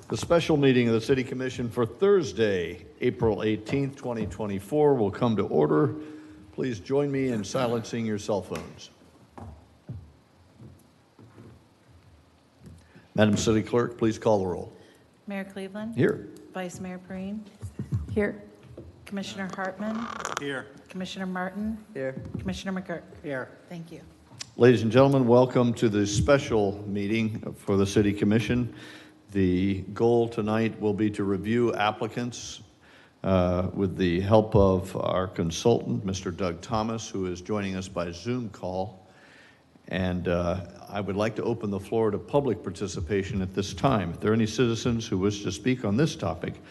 The special meeting of the City Commission for Thursday, April 18th, 2024 will come to order. Please join me in silencing your cell phones. Madam City Clerk, please call the roll. Mayor Cleveland? Here. Vice Mayor Perine? Here. Commissioner Hartman? Here. Commissioner Martin? Here. Commissioner McGurk? Here. Thank you. Ladies and gentlemen, welcome to the special meeting for the City Commission. The goal tonight will be to review applicants with the help of our consultant, Mr. Doug Thomas, who is joining us by Zoom call. And I would like to open the floor to public participation at this time. If there are any citizens who wish to speak on this topic,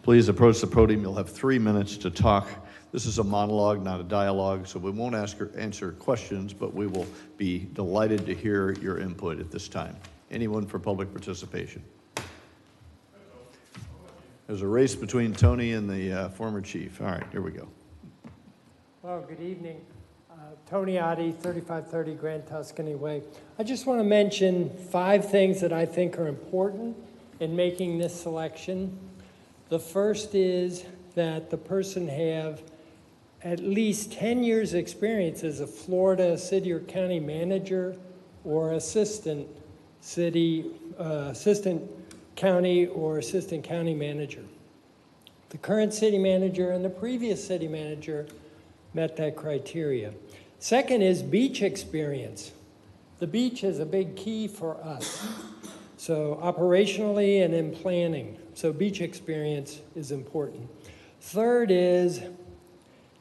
please approach the podium. You'll have 3 minutes to talk. This is a monologue, not a dialogue, so we won't answer questions, but we will be delighted to hear your input at this time. Anyone for public participation? There's a race between Tony and the former chief. All right, here we go. Well, good evening. Tony Oddie, 3530 Grand Tuscany Way. I just want to mention 5 things that I think are important in making this selection. The first is that the person have at least 10 years experience as a Florida city or county manager or assistant county or assistant county manager. The current city manager and the previous city manager met that criteria. Second is beach experience. The beach is a big key for us. So operationally and in planning. So beach experience is important. Third is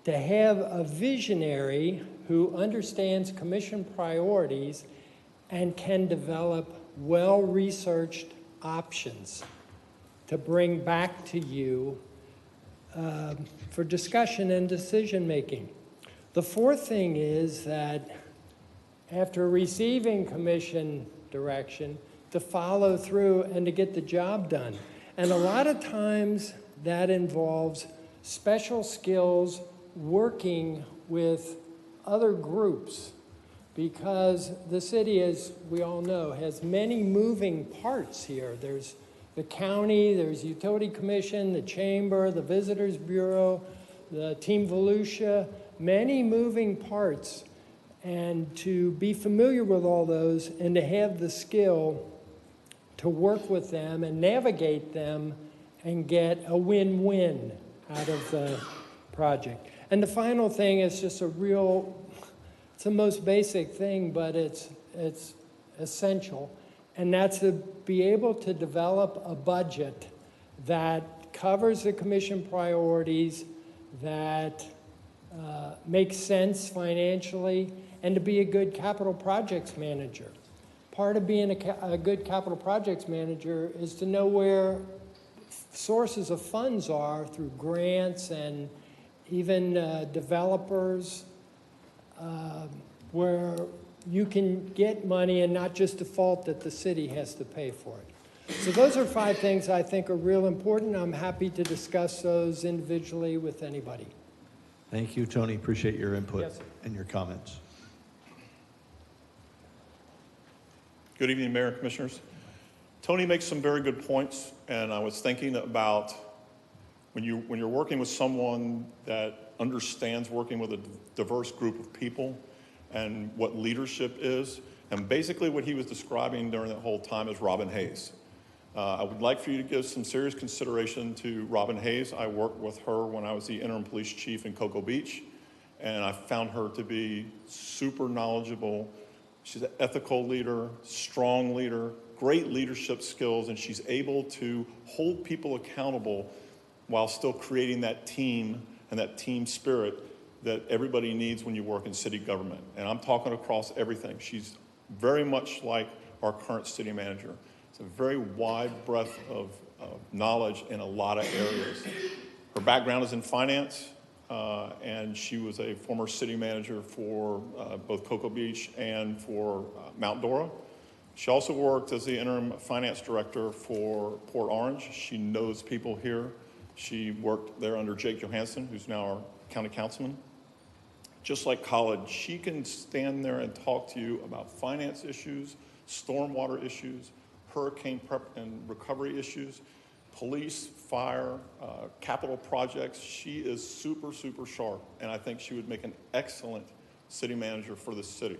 to have a visionary who understands commission priorities and can develop well-researched options to bring back to you for discussion and decision-making. The fourth thing is that after receiving commission direction, to follow through and to get the job done. And a lot of times that involves special skills working with other groups because the city, as we all know, has many moving parts here. There's the county, there's utility commission, the chamber, the visitors bureau, the Team Volusia, many moving parts. And to be familiar with all those and to have the skill to work with them and navigate them and get a win-win out of the project. And the final thing is just it's the most basic thing, but it's essential. And that's to be able to develop a budget that covers the commission priorities, that makes sense financially, and to be a good capital projects manager. Part of being a good capital projects manager is to know where sources of funds are through grants and even developers, where you can get money and not just default that the city has to pay for it. So those are 5 things I think are real important. I'm happy to discuss those individually with anybody. Thank you, Tony. Appreciate your input Yes, sir. and your comments. Good evening, Mayor and Commissioners. Tony makes some very good points, and I was thinking about when you're working with someone that understands working with a diverse group of people and what leadership is, and basically what he was describing during that whole time is Robin Hayes. I would like for you to give some serious consideration to Robin Hayes. I worked with her when I was the interim police chief in Cocoa Beach, and I found her to be super knowledgeable. She's an ethical leader, strong leader, great leadership skills, and she's able to hold people accountable while still creating that team and that team spirit that everybody needs when you work in city government. And I'm talking across everything. She's very much like our current city manager. It's a very wide breadth of knowledge in a lot of areas. Her background is in finance, and she was a former city manager for both Cocoa Beach and for Mount Dora. She also worked as the interim finance director for Port Orange. She knows people here. She worked there under Jake Johansson, who's now our county councilman. Just like college, she can stand there and talk to you about finance issues, stormwater issues, hurricane prep and recovery issues, police, fire, capital projects. She is super, super sharp, and I think she would make an excellent city manager for this city.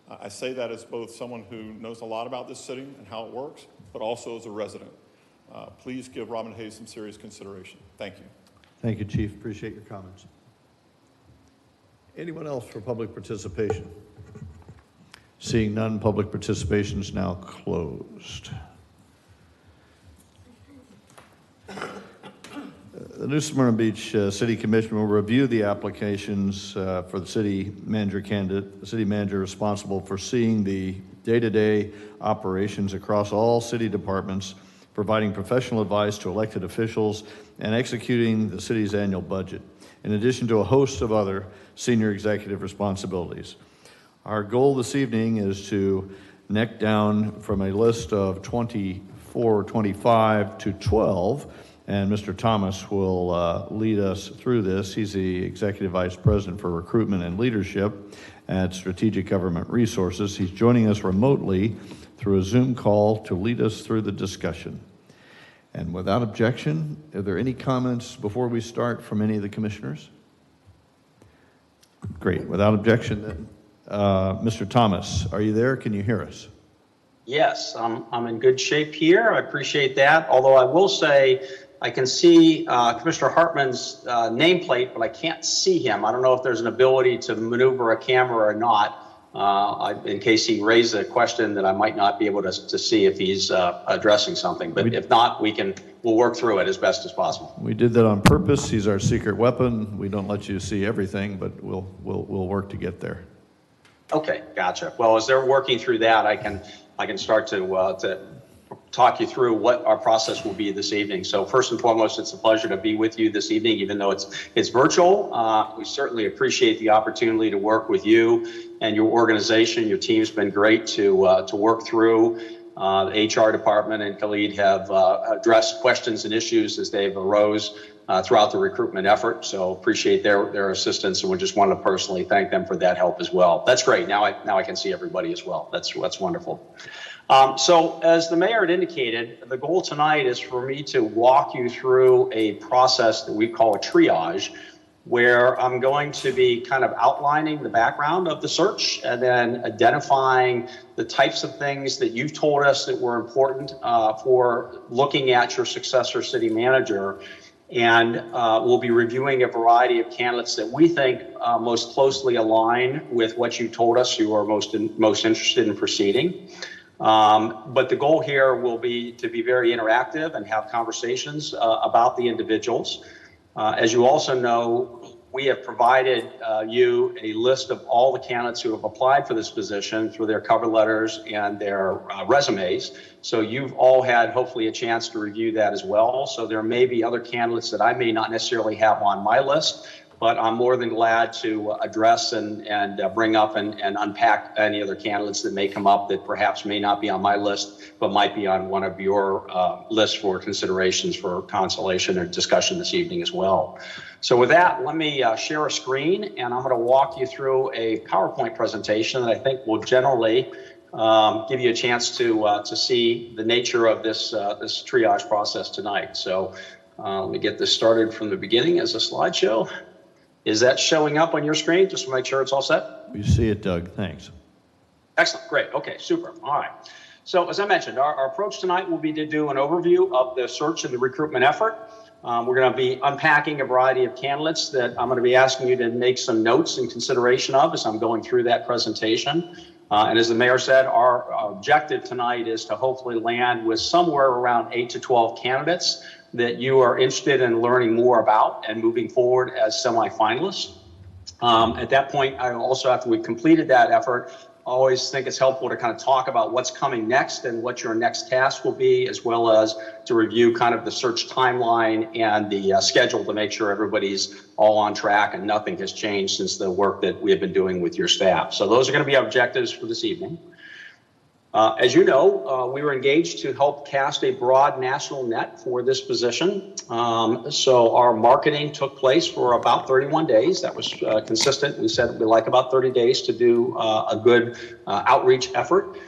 I say that as both someone who knows a lot about this city and how it works, but also as a resident. Please give Robin Hayes some serious consideration. Thank you. Thank you, Chief. Appreciate your comments. Anyone else for public participation? Seeing none, public participation is now closed. The New Smyrna Beach City Commission will review the applications for the city manager candidate, the city manager responsible for seeing the day-to-day operations across all city departments, providing professional advice to elected officials, and executing the city's annual budget, in addition to a host of other senior executive responsibilities. Our goal this evening is to neck down from a list of 24, 25 to 12, and Mr. Thomas will lead us through this. He's the Executive Vice President for Recruitment and Leadership at Strategic Government Resources. He's joining us remotely through a Zoom call to lead us through the discussion. And without objection, are there any comments before we start from any of the commissioners? Great. Without objection, then. Mr. Thomas, are you there? Can you hear us? Yes, I'm in good shape here. I appreciate that. Although I will say I can see Commissioner Hartman's nameplate, but I can't see him. I don't know if there's an ability to maneuver a camera or not. In case he raised a question that I might not be able to see if he's addressing something. But if not, we'll work through it as best as possible. We did that on purpose. He's our secret weapon. We don't let you see everything, but we'll work to get there. Okay, gotcha. Well, as they're working through that, I can start to talk you through what our process will be this evening. So first and foremost, it's a pleasure to be with you this evening, even though it's virtual. We certainly appreciate the opportunity to work with you and your organization. Your team's been great to work through. The HR department and Khalid have addressed questions and issues as they've arose throughout the recruitment effort. So appreciate their assistance, and we just want to personally thank them for that help as well. That's great. Now I can see everybody as well. That's wonderful. So as the mayor had indicated, the goal tonight is for me to walk you through a process that we call a triage, where I'm going to be kind of outlining the background of the search and then identifying the types of things that you've told us that were important for looking at your successor city manager. And we'll be reviewing a variety of candidates that we think most closely align with what you told us you are most interested in proceeding. But the goal here will be to be very interactive and have conversations about the individuals. As you also know, we have provided you a list of all the candidates who have applied for this position through their cover letters and their resumes. So you've all had hopefully a chance to review that as well. So there may be other candidates that I may not necessarily have on my list, but I'm more than glad to address and bring up and unpack any other candidates that may come up that perhaps may not be on my list, but might be on one of your lists for considerations for consultation or discussion this evening as well. So with that, let me share a screen, and I'm going to walk you through a PowerPoint presentation that I think will generally give you a chance to see the nature of this triage process tonight. So let me get this started from the beginning as a slideshow. Is that showing up on your screen? Just to make sure it's all set. We see it, Doug. Thanks. Excellent. Great. Okay, super. All right. So as I mentioned, our approach tonight will be to do an overview of the search and the recruitment effort. We're going to be unpacking a variety of candidates that I'm going to be asking you to make some notes in consideration of as I'm going through that presentation. And as the mayor said, our objective tonight is to hopefully land with somewhere around 8 to 12 candidates that you are interested in learning more about and moving forward as semifinalists. At that point, I also, after we've completed that effort, I always think it's helpful to kind of talk about what's coming next and what your next task will be, as well as to review kind of the search timeline and the schedule to make sure everybody's all on track and nothing has changed since the work that we have been doing with your staff. So those are going to be our objectives for this evening. As you know, we were engaged to help cast a broad national net for this position. So our marketing took place for about 31 days. That was consistent. We said we'd like about 30 days to do a good outreach effort.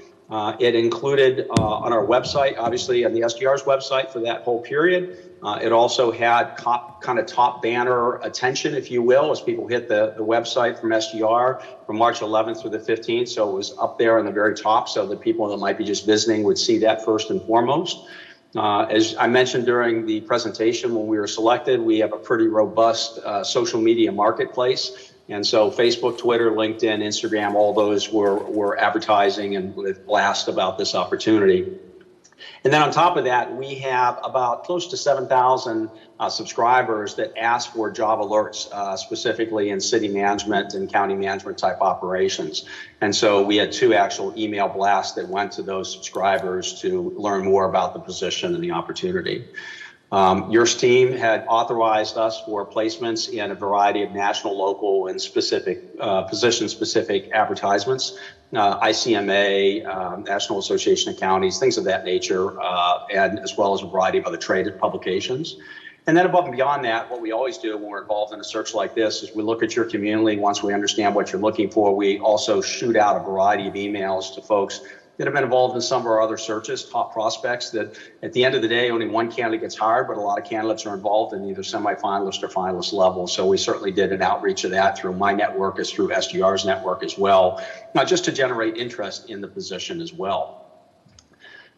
It included on our website, obviously on the SDR's website for that whole period. It also had kind of top banner attention, if you will, as people hit the website from SDR from March 11th through the 15th. So it was up there in the very top so that people that might be just visiting would see that first and foremost. As I mentioned during the presentation, when we were selected, we have a pretty robust social media marketplace. And so Facebook, Twitter, LinkedIn, Instagram, all those were advertising and with blast about this opportunity. And then on top of that, we have about close to 7,000 subscribers that ask for job alerts, specifically in city management and county management type operations. And so we had 2 actual email blasts that went to those subscribers to learn more about the position and the opportunity. Your team had authorized us for placements in a variety of national, local, and specific position-specific advertisements, ICMA, National Association of Counties, things of that nature, and as well as a variety of other trade publications. And then above and beyond that, what we always do when we're involved in a search like this is we look at your community. Once we understand what you're looking for, we also shoot out a variety of emails to folks that have been involved in some of our other searches, top prospects that at the end of the day, only one candidate gets hired, but a lot of candidates are involved in either semifinalist or finalist level. So we certainly did an outreach of that through my network as through SDR's network as well, not just to generate interest in the position as well.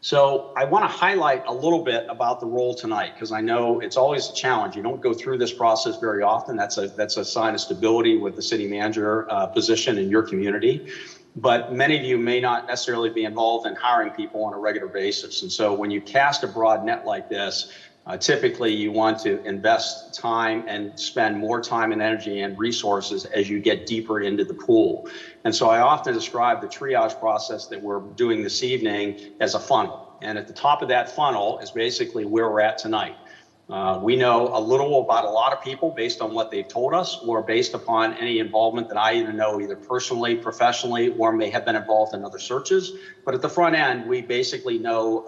So I want to highlight a little bit about the role tonight, because I know it's always a challenge. You don't go through this process very often. That's a sign of stability with the city manager position in your community. But many of you may not necessarily be involved in hiring people on a regular basis. And so when you cast a broad net like this, typically you want to invest time and spend more time and energy and resources as you get deeper into the pool. And so I often describe the triage process that we're doing this evening as a funnel. And at the top of that funnel is basically where we're at tonight. We know a little about a lot of people based on what they've told us, or based upon any involvement that I either know either personally, professionally, or may have been involved in other searches. But at the front end, we basically know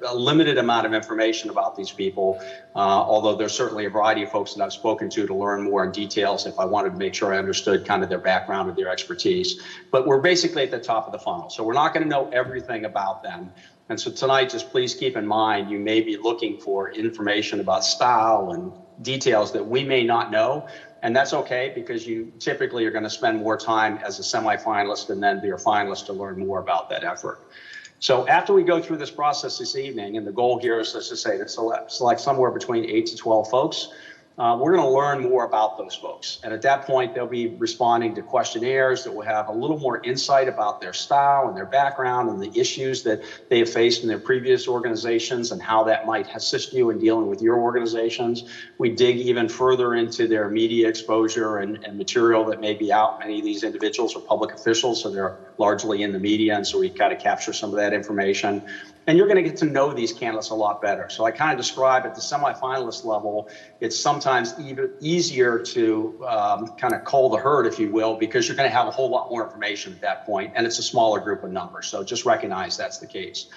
a limited amount of information about these people, although there's certainly a variety of folks that I've spoken to learn more in details if I wanted to make sure I understood kind of their background or their expertise. But we're basically at the top of the funnel. So we're not going to know everything about them. And so tonight, just please keep in mind, you may be looking for information about style and details that we may not know. And that's okay, because you typically are going to spend more time as a semifinalist and then be a finalist to learn more about that effort. So after we go through this process this evening, and the goal here is, let's just say, to select somewhere between 8 to 12 folks, we're going to learn more about those folks. And at that point, they'll be responding to questionnaires that will have a little more insight about their style and their background and the issues that they have faced in their previous organizations and how that might assist you in dealing with your organizations. We dig even further into their media exposure and material that may be out. Many of these individuals are public officials, so they're largely in the media, and so we kind of capture some of that information. And you're going to get to know these candidates a lot better. So I kind of describe at the semifinalist level, it's sometimes even easier to kind of cull the herd, if you will, because you're going to have a whole lot more information at that point, and it's a smaller group of numbers. So just recognize that's the case.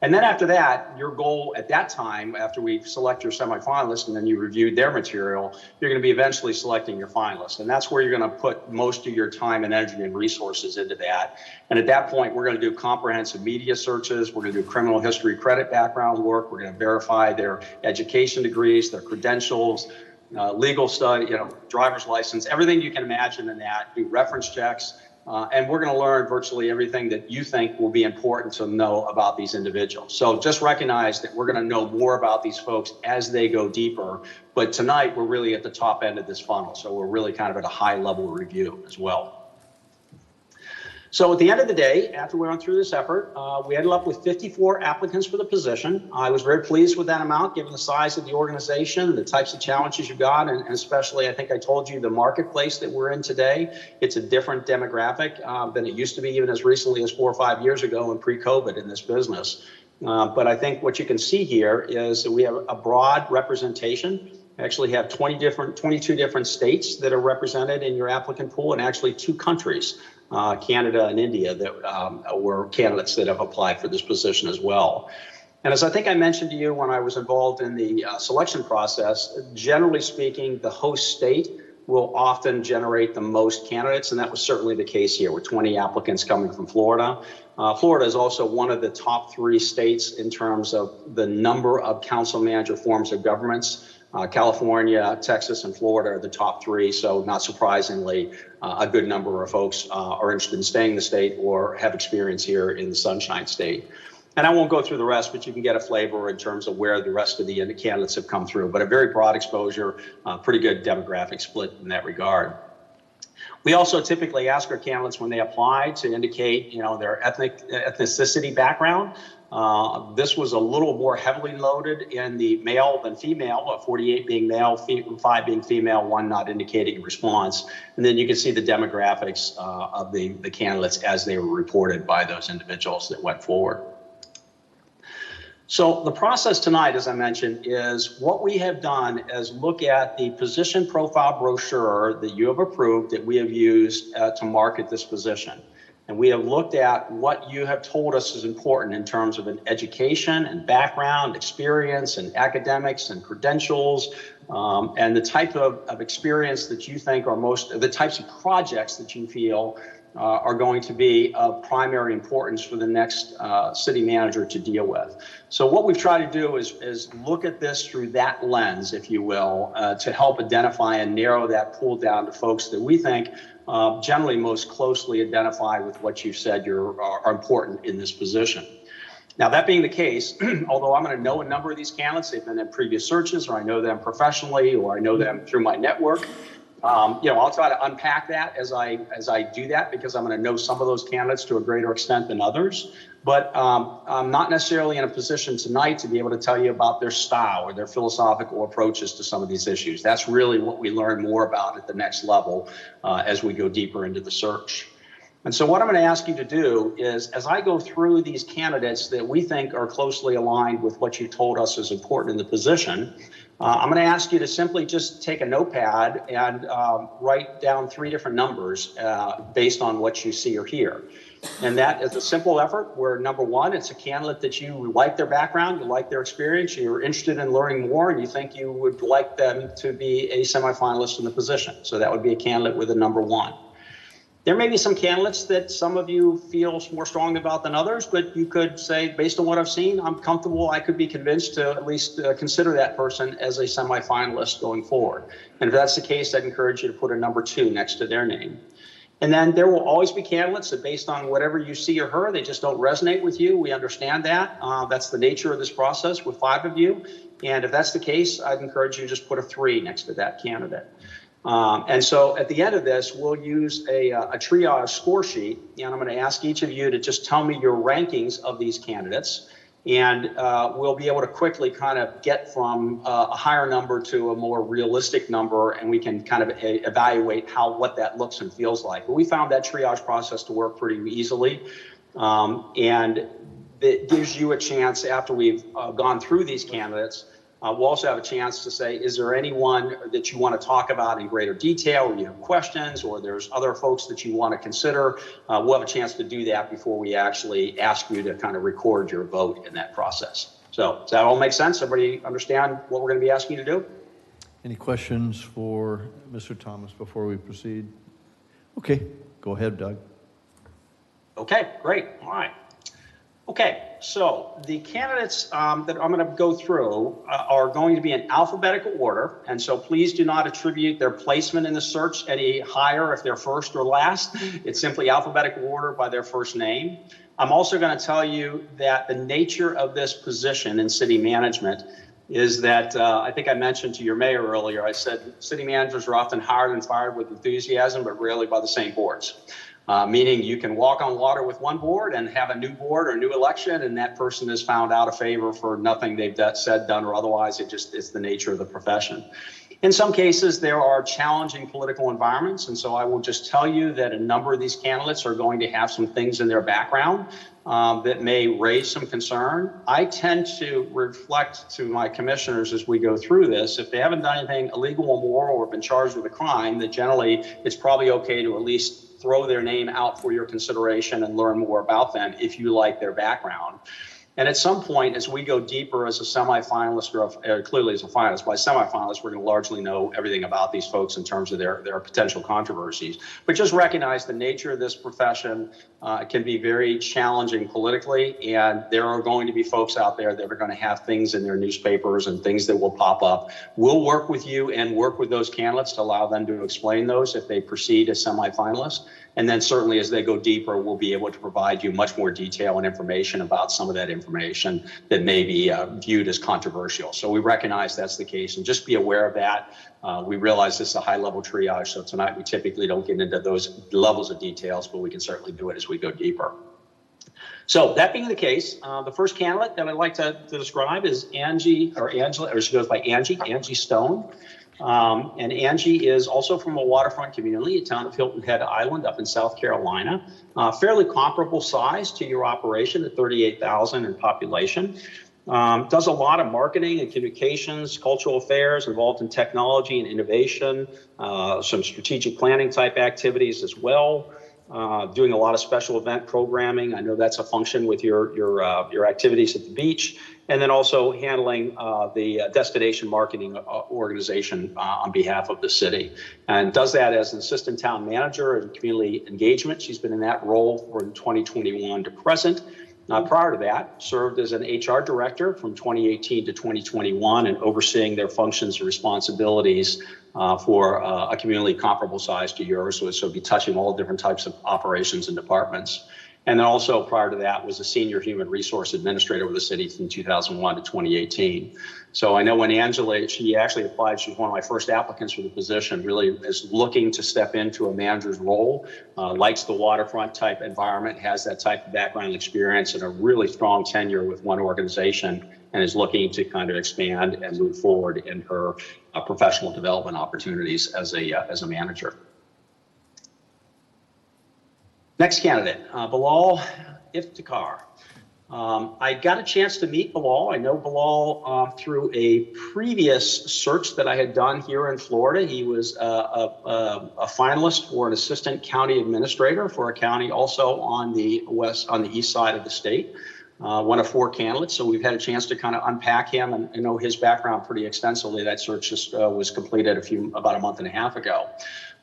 And then after that, your goal at that time, after we select your semifinalists and then you reviewed their material, you're going to be eventually selecting your finalists. And that's where you're going to put most of your time and energy and resources into that. And at that point, we're going to do comprehensive media searches. We're going to do criminal history credit background work. We're going to verify their education degrees, their credentials, legal study, driver's license, everything you can imagine in that, do reference checks. And we're going to learn virtually everything that you think will be important to know about these individuals. So just recognize that we're going to know more about these folks as they go deeper. But tonight, we're really at the top end of this funnel. So we're really kind of at a high level review as well. So at the end of the day, after we went through this effort, we ended up with 54 applicants for the position. I was very pleased with that amount, given the size of the organization, the types of challenges you got, and especially, I think I told you, the marketplace that we're in today. It's a different demographic than it used to be even as recently as 4 or 5 years ago and pre-COVID in this business. But I think what you can see here is that we have a broad representation. We actually have 22 different states that are represented in your applicant pool, and actually 2 countries. Canada and India that were candidates that have applied for this position as well. And as I think I mentioned to you when I was involved in the selection process, generally speaking, the host state will often generate the most candidates, and that was certainly the case here with 20 applicants coming from Florida. Florida is also one of the top 3 states in terms of the number of council manager forms of governments. California, Texas, and Florida are the top 3, so not surprisingly, a good number of folks are interested in staying in the state or have experience here in the Sunshine State. And I won't go through the rest, but you can get a flavor in terms of where the rest of the candidates have come through, but a very broad exposure, pretty good demographic split in that regard. We also typically ask our candidates when they apply to indicate, their ethnicity background. This was a little more heavily loaded in the male than female, 48 being male, 5 being female, 1 not indicating a response. And then you can see the demographics of the candidates as they were reported by those individuals that went forward. So the process tonight, as I mentioned, is what we have done is look at the position profile brochure that you have approved that we have used to market this position. And we have looked at what you have told us is important in terms of an education and background, experience and academics and credentials, and the type of experience that you think are the types of projects that you feel are going to be of primary importance for the next city manager to deal with. So what we've tried to do is look at this through that lens, if you will, to help identify and narrow that pool down to folks that we think generally most closely identify with what you've said are important in this position. Now, that being the case, although I'm going to know a number of these candidates, they've been in previous searches, or I know them professionally, or I know them through my network. I'll try to unpack that as I do that, because I'm going to know some of those candidates to a greater extent than others. But I'm not necessarily in a position tonight to be able to tell you about their style or their philosophical approaches to some of these issues. That's really what we learn more about at the next level as we go deeper into the search. And so what I'm going to ask you to do is, as I go through these candidates that we think are closely aligned with what you told us is important in the position, I'm going to ask you to simply just take a notepad and write down 3 different numbers based on what you see or hear. And that is a simple effort where, number 1, it's a candidate that you like their background, you like their experience, you're interested in learning more, and you think you would like them to be a semifinalist in the position. So that would be a candidate with a number 1. There may be some candidates that some of you feel more strongly about than others, but you could say, based on what I've seen, I'm comfortable, I could be convinced to at least consider that person as a semifinalist going forward. And if that's the case, I'd encourage you to put a number 2 next to their name. And then there will always be candidates that, based on whatever you see or hear, they just don't resonate with you. We understand that. That's the nature of this process with 5 of you. And if that's the case, I'd encourage you to just put a 3 next to that candidate. And so at the end of this, we'll use a triage score sheet, and I'm going to ask each of you to just tell me your rankings of these candidates, and we'll be able to quickly kind of get from a higher number to a more realistic number, and we can kind of evaluate what that looks and feels like. But we found that triage process to work pretty easily, and it gives you a chance, after we've gone through these candidates, we'll also have a chance to say, is there anyone that you want to talk about in greater detail, or you have questions, or there's other folks that you want to consider? We'll have a chance to do that before we actually ask you to kind of record your vote in that process. So does that all make sense? Everybody understand what we're going to be asking you to do? Any questions for Mr. Thomas before we proceed? Okay, go ahead, Doug. Okay, great. All right. Okay, so the candidates that I'm going to go through are going to be in alphabetical order, and so please do not attribute their placement in the search any higher if they're first or last. It's simply alphabetical order by their first name. I'm also going to tell you that the nature of this position in city management is that I think I mentioned to your mayor earlier, I said city managers are often hired and fired with enthusiasm, but rarely by the same boards. Meaning you can walk on water with one board and have a new board or new election, and that person is found out of favor for nothing they've said, done, or otherwise. It's the nature of the profession. In some cases, there are challenging political environments, and so I will just tell you that a number of these candidates are going to have some things in their background that may raise some concern. I tend to reflect to my commissioners as we go through this, if they haven't done anything illegal or immoral or been charged with a crime, that generally it's probably okay to at least throw their name out for your consideration and learn more about them if you like their background. And at some point, as we go deeper as a semifinalist or clearly as a finalist, by semifinalist, we're going to largely know everything about these folks in terms of their potential controversies. But just recognize the nature of this profession can be very challenging politically, and there are going to be folks out there that are going to have things in their newspapers and things that will pop up. We'll work with you and work with those candidates to allow them to explain those if they proceed as semifinalists. And then certainly as they go deeper, we'll be able to provide you much more detail and information about some of that information that may be viewed as controversial. So we recognize that's the case, and just be aware of that. We realize this is a high-level triage, so tonight we typically don't get into those levels of details, but we can certainly do it as we go deeper. So that being the case, the first candidate that I'd like to describe is Angela, or she goes by Angie Stone. And Angie is also from a waterfront community, a town of Hilton Head Island up in South Carolina. Fairly comparable size to your operation at 38,000 in population. Does a lot of marketing and communications, cultural affairs, involved in technology and innovation, some strategic planning type activities as well. Doing a lot of special event programming. I know that's a function with your activities at the beach. And then also handling the destination marketing organization on behalf of the city. And does that as an assistant town manager and community engagement. She's been in that role from 2021 to present. Prior to that, served as an HR director from 2018 to 2021 and overseeing their functions and responsibilities for a community comparable size to yours. So it'll be touching all different types of operations and departments. And then also prior to that was a senior human resource administrator with the city from 2001 to 2018. So I know when Angela, she actually applied, she was one of my first applicants for the position, really is looking to step into a manager's role, likes the waterfront type environment, has that type of background and experience and a really strong tenure with one organization, and is looking to kind of expand and move forward in her professional development opportunities as a manager. Next candidate, Bilal Iftikhar. I got a chance to meet Bilal. I know Bilal through a previous search that I had done here in Florida. He was a finalist for an assistant county administrator for a county also on the east side of the state. One of 4 candidates, so we've had a chance to kind of unpack him and know his background pretty extensively. That search just was completed about a month and a half ago.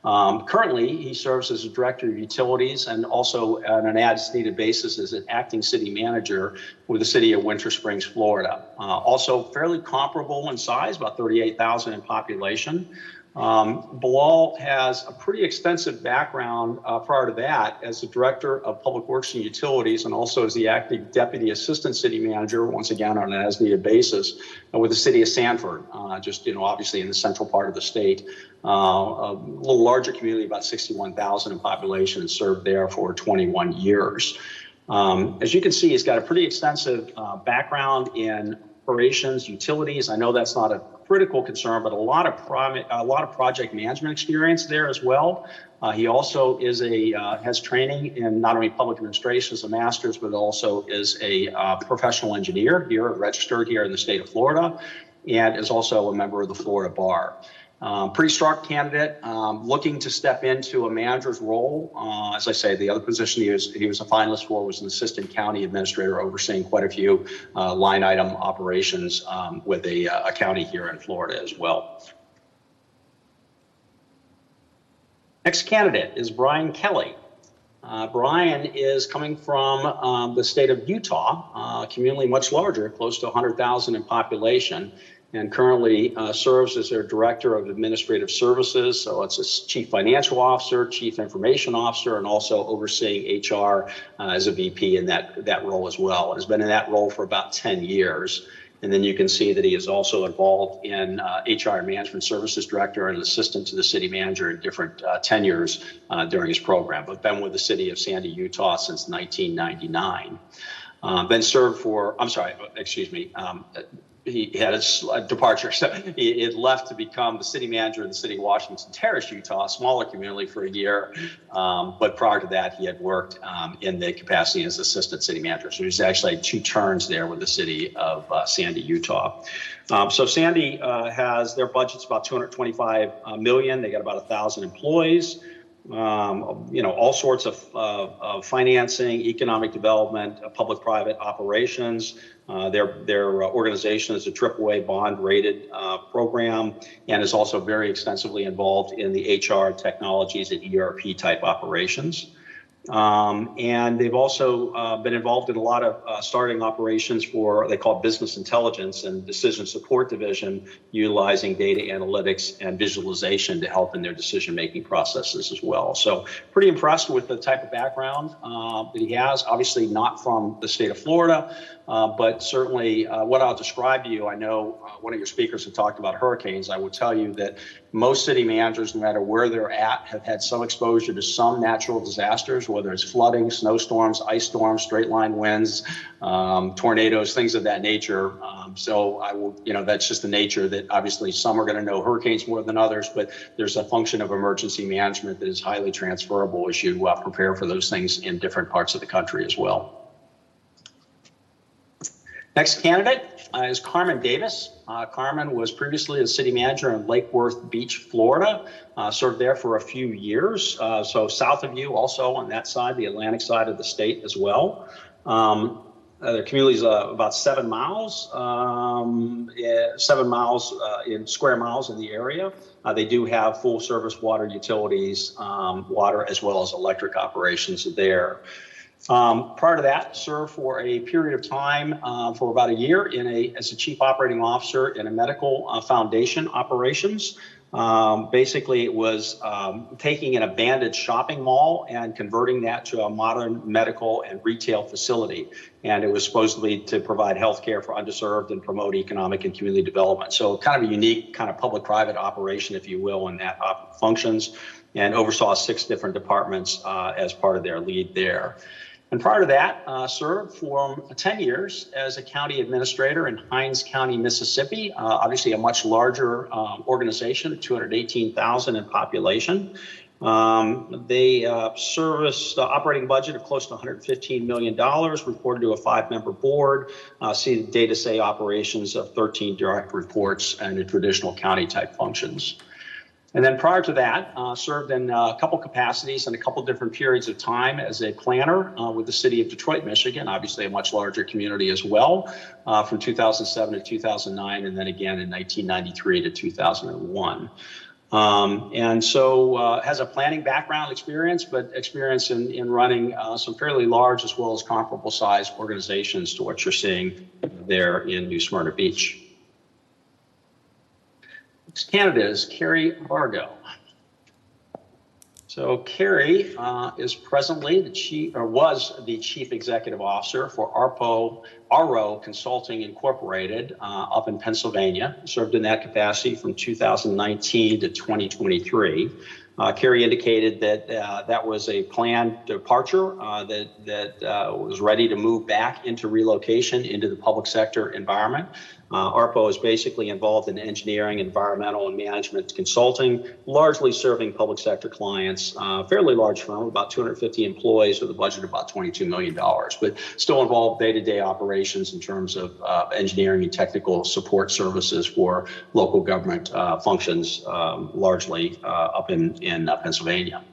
Currently, he serves as a director of utilities and also on an as-needed basis as an acting city manager with the city of Winter Springs, Florida. Also fairly comparable in size, about 38,000 in population. Bilal has a pretty extensive background prior to that as the director of public works and utilities, and also as the acting deputy assistant city manager, once again on an as-needed basis, with the city of Sanford, just obviously in the central part of the state. A little larger community, about 61,000 in population, and served there for 21 years. As you can see, he's got a pretty extensive background in operations, utilities. I know that's not a critical concern, but a lot of project management experience there as well. He also is has training in not only public administration as a master's, but also is a professional engineer here, registered here in the state of Florida, and is also a member of the Florida Bar. Pretty strong candidate, looking to step into a manager's role. As I say, the other position he was a finalist for was an assistant county administrator overseeing quite a few line item operations with a county here in Florida as well. Next candidate is Brian Kelly. Brian is coming from the state of Utah, a community much larger, close to 100,000 in population, and currently serves as their Director of Administrative Services. So it's a Chief Financial Officer, Chief Information Officer, and also overseeing HR as a VP in that role as well. Has been in that role for about 10 years. And then you can see that he is also involved in HR and Management Services Director and assistant to the city manager in different tenures during his program, but been with the city of Sandy, Utah since 1999. Then served for, he had a departure. So he had left to become the city manager in the city of Washington Terrace, Utah, a smaller community, for a year. But prior to that, he had worked in the capacity as assistant city manager. So he's actually had 2 turns there with the city of Sandy, Utah. So Sandy has their budget's about $225 million. They got about 1,000 employees. all sorts of financing, economic development, public-private operations. Their organization is a AAA bond-rated program and is also very extensively involved in the HR technologies and ERP type operations. And they've also been involved in a lot of starting operations for, they call it business intelligence and decision support division, utilizing data analytics and visualization to help in their decision-making processes as well. So pretty impressed with the type of background that he has. Obviously not from the state of Florida, but certainly what I'll describe to you, I know one of your speakers had talked about hurricanes. I will tell you that most city managers, no matter where they're at, have had some exposure to some natural disasters, whether it's flooding, snowstorms, ice storms, straight line winds, tornadoes, things of that nature. So I will, that's just the nature that obviously some are going to know hurricanes more than others, but there's a function of emergency management that is highly transferable as you prepare for those things in different parts of the country as well. Next candidate is Carmen Davis. Carmen was previously a city manager in Lake Worth Beach, Florida, served there for a few years. So south of you, also on that side, the Atlantic side of the state as well. Their community is about 7 miles, 7 miles in square miles in the area. They do have full service water utilities, water as well as electric operations there. Prior to that, served for a period of time for about a year as a chief operating officer in a medical foundation operations. Basically, it was taking an abandoned shopping mall and converting that to a modern medical and retail facility. And it was supposedly to provide health care for underserved and promote economic and community development. So kind of a unique kind of public-private operation, if you will, in that functions, and oversaw 6 different departments as part of their lead there. And prior to that, served for 10 years as a county administrator in Hinds County, Mississippi, obviously a much larger organization, 218,000 in population. They serviced the operating budget of close to $115 million, reported to a 5-member board, see day-to-day operations of 13 direct reports and the traditional county type functions. And then prior to that, served in a couple capacities in a couple different periods of time as a planner with the city of Detroit, Michigan, obviously a much larger community as well, from 2007 to 2009, and then again in 1993 to 2001. And so has a planning background experience, but experience in running some fairly large as well as comparable size organizations to what you're seeing there in New Smyrna Beach. Next candidate is Carrie Vargo. So Carrie is presently was the chief executive officer for RO Consulting Incorporated up in Pennsylvania. Served in that capacity from 2019 to 2023. Carrie indicated that that was a planned departure, that was ready to move back into relocation into the public sector environment. ARPO is basically involved in engineering, environmental, and management consulting, largely serving public sector clients. Fairly large firm, about 250 employees with a budget of about $22 million, but still involved day-to-day operations in terms of engineering and technical support services for local government functions, largely up in Pennsylvania.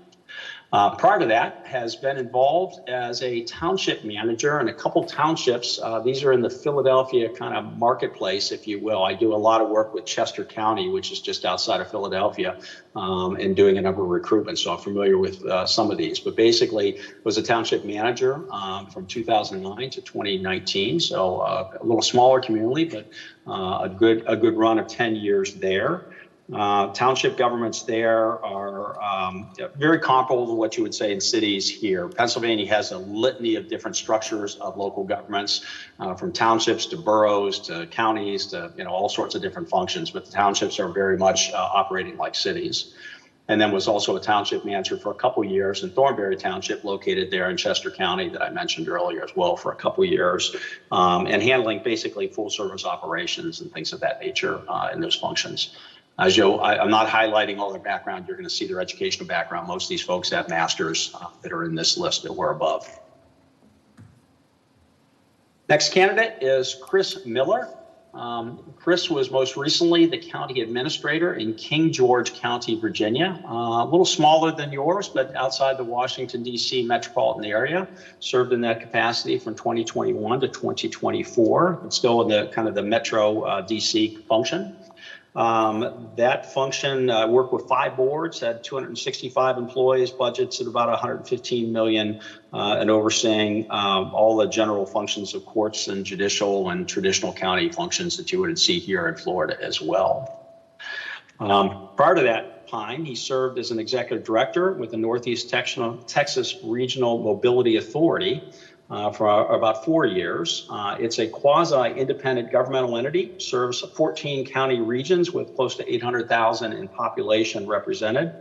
Prior to that, has been involved as a township manager in a couple townships. These are in the Philadelphia kind of marketplace, if you will. I do a lot of work with Chester County, which is just outside of Philadelphia, and doing a number of recruitment. So I'm familiar with some of these. But basically, was a township manager from 2009 to 2019. So a little smaller community, but a good run of 10 years there. Township governments there are very comparable to what you would say in cities here. Pennsylvania has a litany of different structures of local governments, from townships to boroughs to counties to all sorts of different functions, but the townships are very much operating like cities. And then was also a township manager for a couple years in Thornberry Township, located there in Chester County that I mentioned earlier as well for a couple years, and handling basically full service operations and things of that nature in those functions. As I'm not highlighting all their background. You're going to see their educational background. Most of these folks have masters that are in this list that we're above. Next candidate is Chris Miller. Chris was most recently the county administrator in King George County, Virginia. A little smaller than yours, but outside the Washington, D.C. metropolitan area. Served in that capacity from 2021 to 2024, but still in the kind of the metro D.C. function. That function worked with 5 boards, had 265 employees, budgets at about 115 million, and overseeing all the general functions of courts and judicial and traditional county functions that you would see here in Florida as well. Prior to that time, he served as an executive director with the Northeast Texas Regional Mobility Authority for about 4 years. It's a quasi-independent governmental entity, serves 14 county regions with close to 800,000 in population represented.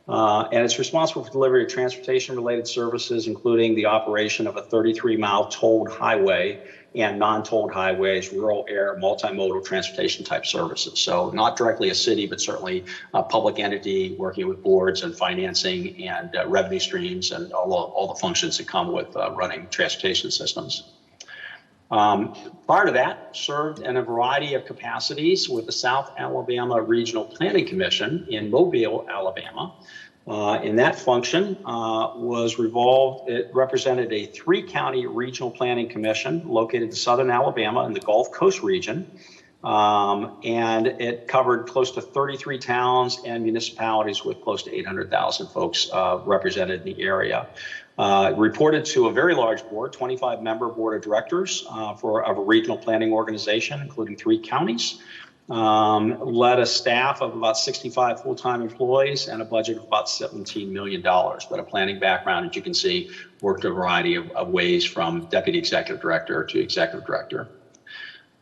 And it's responsible for delivery of transportation-related services, including the operation of a 33-mile tolled highway and non-tolled highways, rural air, multimodal transportation type services. So not directly a city, but certainly a public entity working with boards and financing and revenue streams and all the functions that come with running transportation systems. Prior to that, served in a variety of capacities with the South Alabama Regional Planning Commission in Mobile, Alabama. In that function it represented a 3-county regional planning commission located in southern Alabama in the Gulf Coast region. And it covered close to 33 towns and municipalities with close to 800,000 folks represented in the area. Reported to a very large board, 25-member board of directors of a regional planning organization, including 3 counties. Led a staff of about 65 full-time employees and a budget of about $17 million. But a planning background, as you can see, worked a variety of ways from deputy executive director to executive director.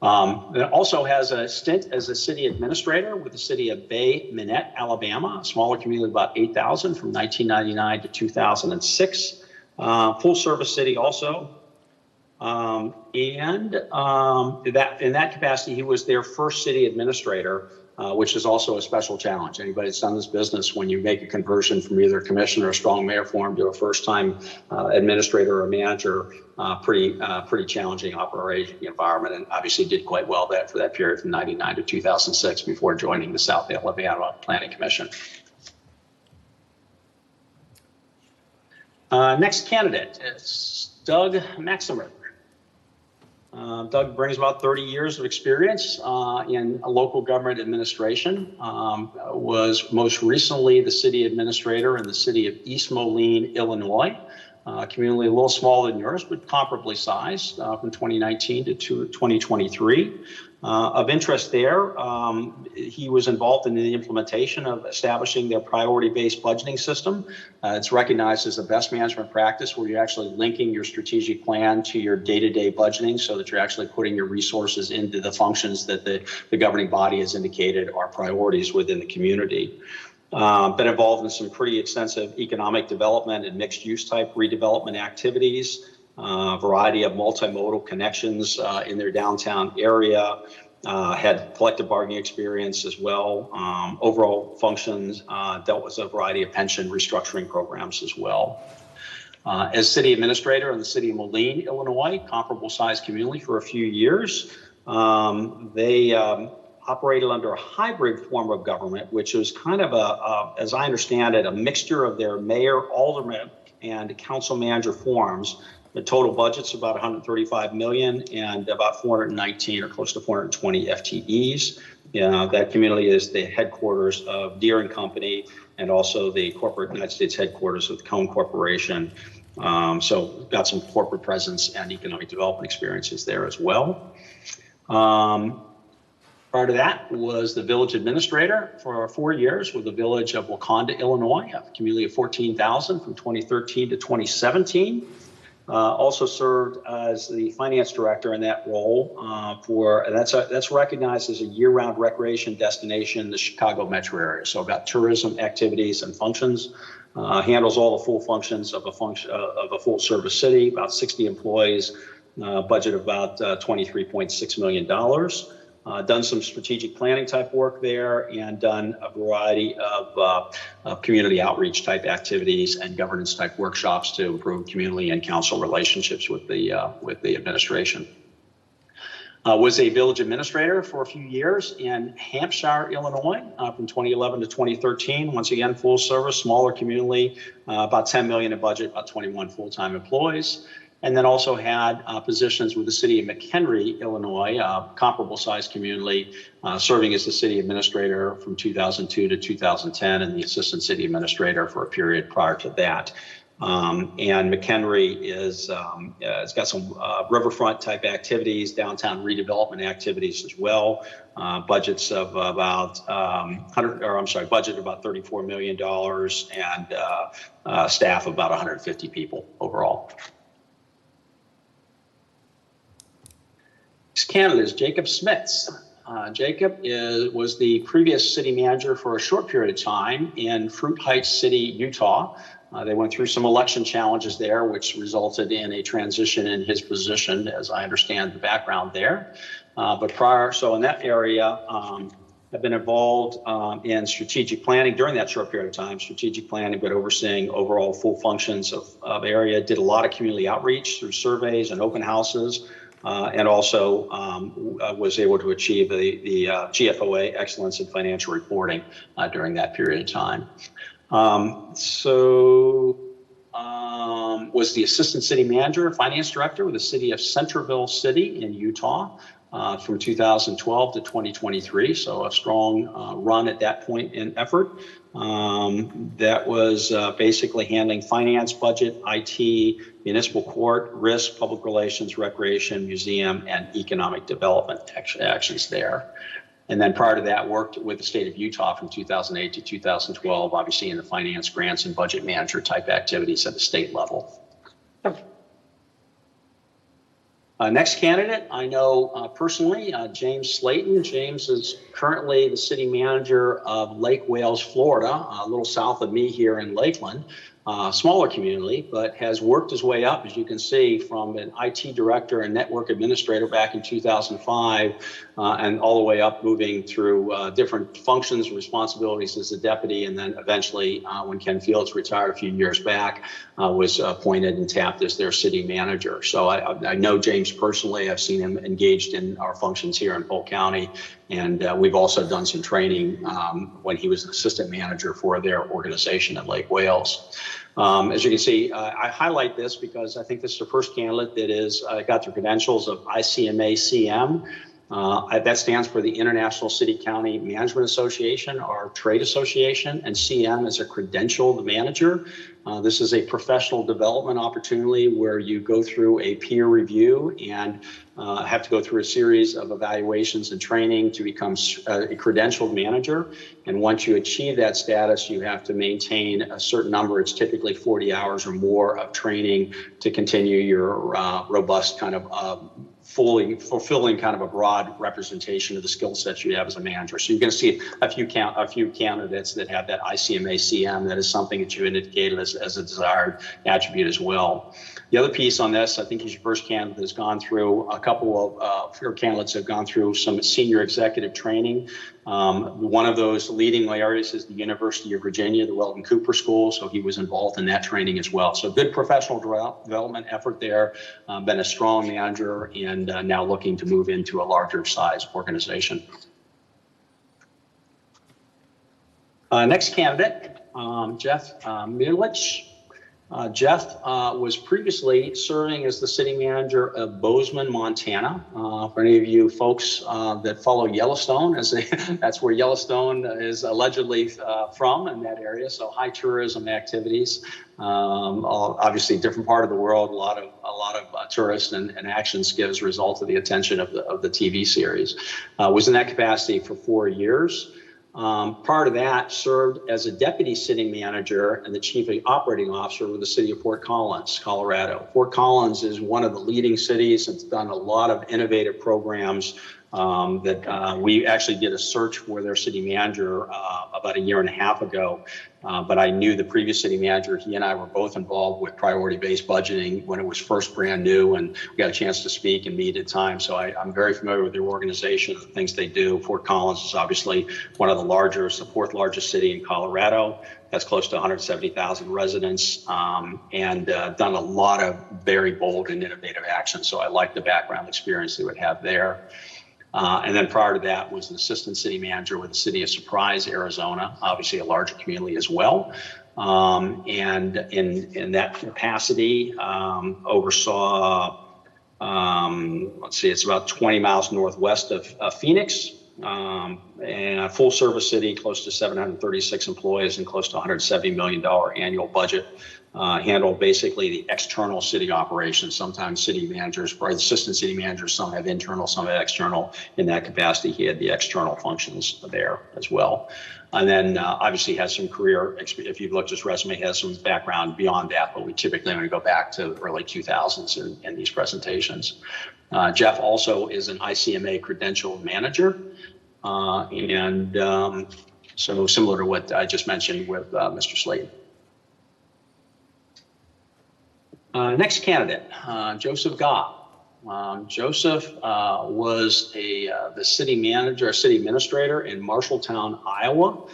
It also has a stint as a city administrator with the city of Bay Minette, Alabama, a smaller community of about 8,000 from 1999 to 2006. Full service city also. In that capacity, he was their first city administrator, which is also a special challenge. Anybody that's done this business, when you make a conversion from either a commissioner or strong mayor form to a first-time administrator or manager, pretty challenging operating environment, and obviously did quite well for that period from 99 to 2006 before joining the South Alabama Planning Commission. Next candidate is Doug Maximer. Doug brings about 30 years of experience in local government administration, was most recently the city administrator in the city of East Moline, Illinois, a community a little smaller than yours, but comparably sized from 2019 to 2023. Of interest there, he was involved in the implementation of establishing their priority-based budgeting system. It's recognized as the best management practice where you're actually linking your strategic plan to your day-to-day budgeting so that you're actually putting your resources into the functions that the governing body has indicated are priorities within the community. Been involved in some pretty extensive economic development and mixed-use type redevelopment activities. Variety of multimodal connections in their downtown area, had collective bargaining experience as well. Overall functions, dealt with a variety of pension restructuring programs as well. As city administrator in the city of Moline, Illinois, comparable sized community for a few years. They operated under a hybrid form of government, which was kind of as I understand it, a mixture of their mayor, alderman, and council manager forms. The total budget's about 135 million and about 419 or close to 420 FTEs. That community is the headquarters of Deere & Company and also the corporate United States headquarters of Cone Corporation. So got some corporate presence and economic development experiences there as well. Prior to that was the village administrator for 4 years with the village of Waconda, Illinois, a community of 14,000 from 2013 to 2017. Also served as the finance director in that role that's recognized as a year-round recreation destination in the Chicago metro area. So about tourism activities and functions, handles all the full functions of a full service city, about 60 employees, budget of about $23.6 million. Done some strategic planning type work there and done a variety of community outreach type activities and governance type workshops to improve community and council relationships with the administration. Was a village administrator for a few years in Hampshire, Illinois, from 2011 to 2013. Once again, full service, smaller community, about 10 million in budget, about 21 full-time employees. And then also had positions with the city of McHenry, Illinois, a comparable sized community, serving as the city administrator from 2002 to 2010 and the assistant city administrator for a period prior to that. And McHenry it's got some riverfront type activities, downtown redevelopment activities as well. Budgets of about budget about $34 million and staff of about 150 people overall. Next candidate is Jacob Smits. Jacob was the previous city manager for a short period of time in Fruit Heights City, Utah. They went through some election challenges there, which resulted in a transition in his position, as I understand the background there. So in that area, I've been involved in strategic planning during that short period of time, strategic planning, but overseeing overall full functions of area, did a lot of community outreach through surveys and open houses, and also was able to achieve the GFOA Excellence in Financial Reporting during that period of time. Was the assistant city manager, finance director with the city of Centerville City in Utah from 2012 to 2023. So a strong run at that point in effort. That was basically handling finance, budget, IT, municipal court, risk, public relations, recreation, museum, and economic development actions there. And then prior to that, worked with the state of Utah from 2008 to 2012, obviously in the finance, grants, and budget manager type activities at the state level. Next candidate, I know personally, James Slayton. James is currently the city manager of Lake Wales, Florida, a little south of me here in Lakeland. Smaller community, but has worked his way up, as you can see, from an IT director and network administrator back in 2005, and all the way up, moving through different functions and responsibilities as a deputy, and then eventually, when Ken Fields retired a few years back, was appointed and tapped as their city manager. So I know James personally. I've seen him engaged in our functions here in Polk County, and we've also done some training when he was an assistant manager for their organization at Lake Wales. As you can see, I highlight this because I think this is the first candidate that is got the credentials of ICMA-CM. That stands for the International City County Management Association, our trade association, and CM is a credentialed manager. This is a professional development opportunity where you go through a peer review and have to go through a series of evaluations and training to become a credentialed manager. And once you achieve that status, you have to maintain a certain number. It's typically 40 hours or more of training to continue your robust kind of fulfilling kind of a broad representation of the skill sets you have as a manager. So you're going to see a few candidates that have that ICMA-CM. That is something that you indicated as a desired attribute as well. The other piece on this, I think he's your first candidate that's gone through a couple of your candidates have gone through some senior executive training. One of those leading areas is the University of Virginia, the Weldon Cooper School. So he was involved in that training as well. So good professional development effort there, been a strong manager, and now looking to move into a larger size organization. Next candidate, Jeff Milich. Jeff was previously serving as the city manager of Bozeman, Montana. For any of you folks that follow Yellowstone, that's where Yellowstone is allegedly from in that area. So high tourism activities. Obviously, different part of the world. A lot of tourists and actions as a result of the attention of the TV series. Was in that capacity for 4 years. Prior to that, served as a deputy city manager and the chief operating officer with the city of Fort Collins, Colorado. Fort Collins is one of the leading cities. It's done a lot of innovative programs We actually did a search for their city manager about a year and a half ago. But I knew the previous city manager. He and I were both involved with priority-based budgeting when it was first brand new, and we got a chance to speak and meet at times. So I'm very familiar with their organization, the things they do. Fort Collins is obviously one of the largest, the fourth largest city in Colorado. That's close to 170,000 residents, and done a lot of very bold and innovative actions. So I like the background experience they would have there. And then prior to that was an assistant city manager with the city of Surprise, Arizona, obviously a larger community as well. And in that capacity, oversaw, it's about 20 miles northwest of Phoenix, and a full service city, close to 736 employees and close to $170 million annual budget. Handle basically the external city operations. Sometimes city managers, or assistant city managers, some have internal, some have external. In that capacity, he had the external functions there as well. And then obviously has some career, if you've looked at his resume, has some background beyond that, but we typically only go back to the early 2000s in these presentations. Jeff also is an ICMA credentialed manager. So similar to what I just mentioned with Mr. Slayton. Next candidate, Joseph Gobb. Joseph was the city manager, city administrator in Marshalltown, Iowa.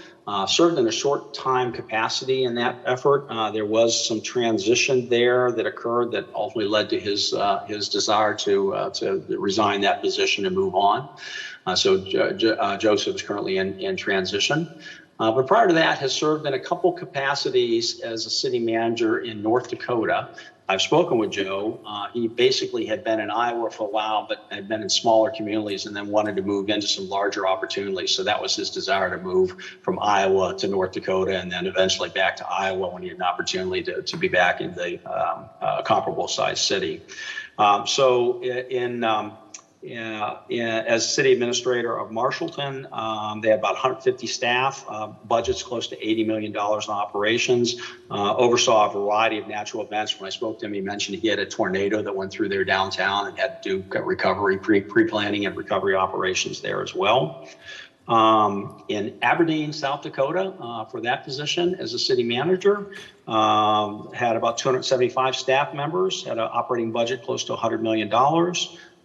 Served in a short time capacity in that effort. There was some transition there that occurred that ultimately led to his desire to resign that position and move on. So Joseph is currently in transition. But prior to that, has served in a couple capacities as a city manager in North Dakota. I've spoken with Joe. He basically had been in Iowa for a while, but had been in smaller communities and then wanted to move into some larger opportunities. So that was his desire to move from Iowa to North Dakota and then eventually back to Iowa when he had an opportunity to be back in the comparable sized city. As city administrator of Marshallton, they had about 150 staff, budgets close to $80 million in operations, oversaw a variety of natural events. When I spoke to him, he mentioned he had a tornado that went through their downtown and had to do recovery, pre-planning and recovery operations there as well. In Aberdeen, South Dakota, for that position as a city manager, had about 275 staff members, had an operating budget close to $100 million.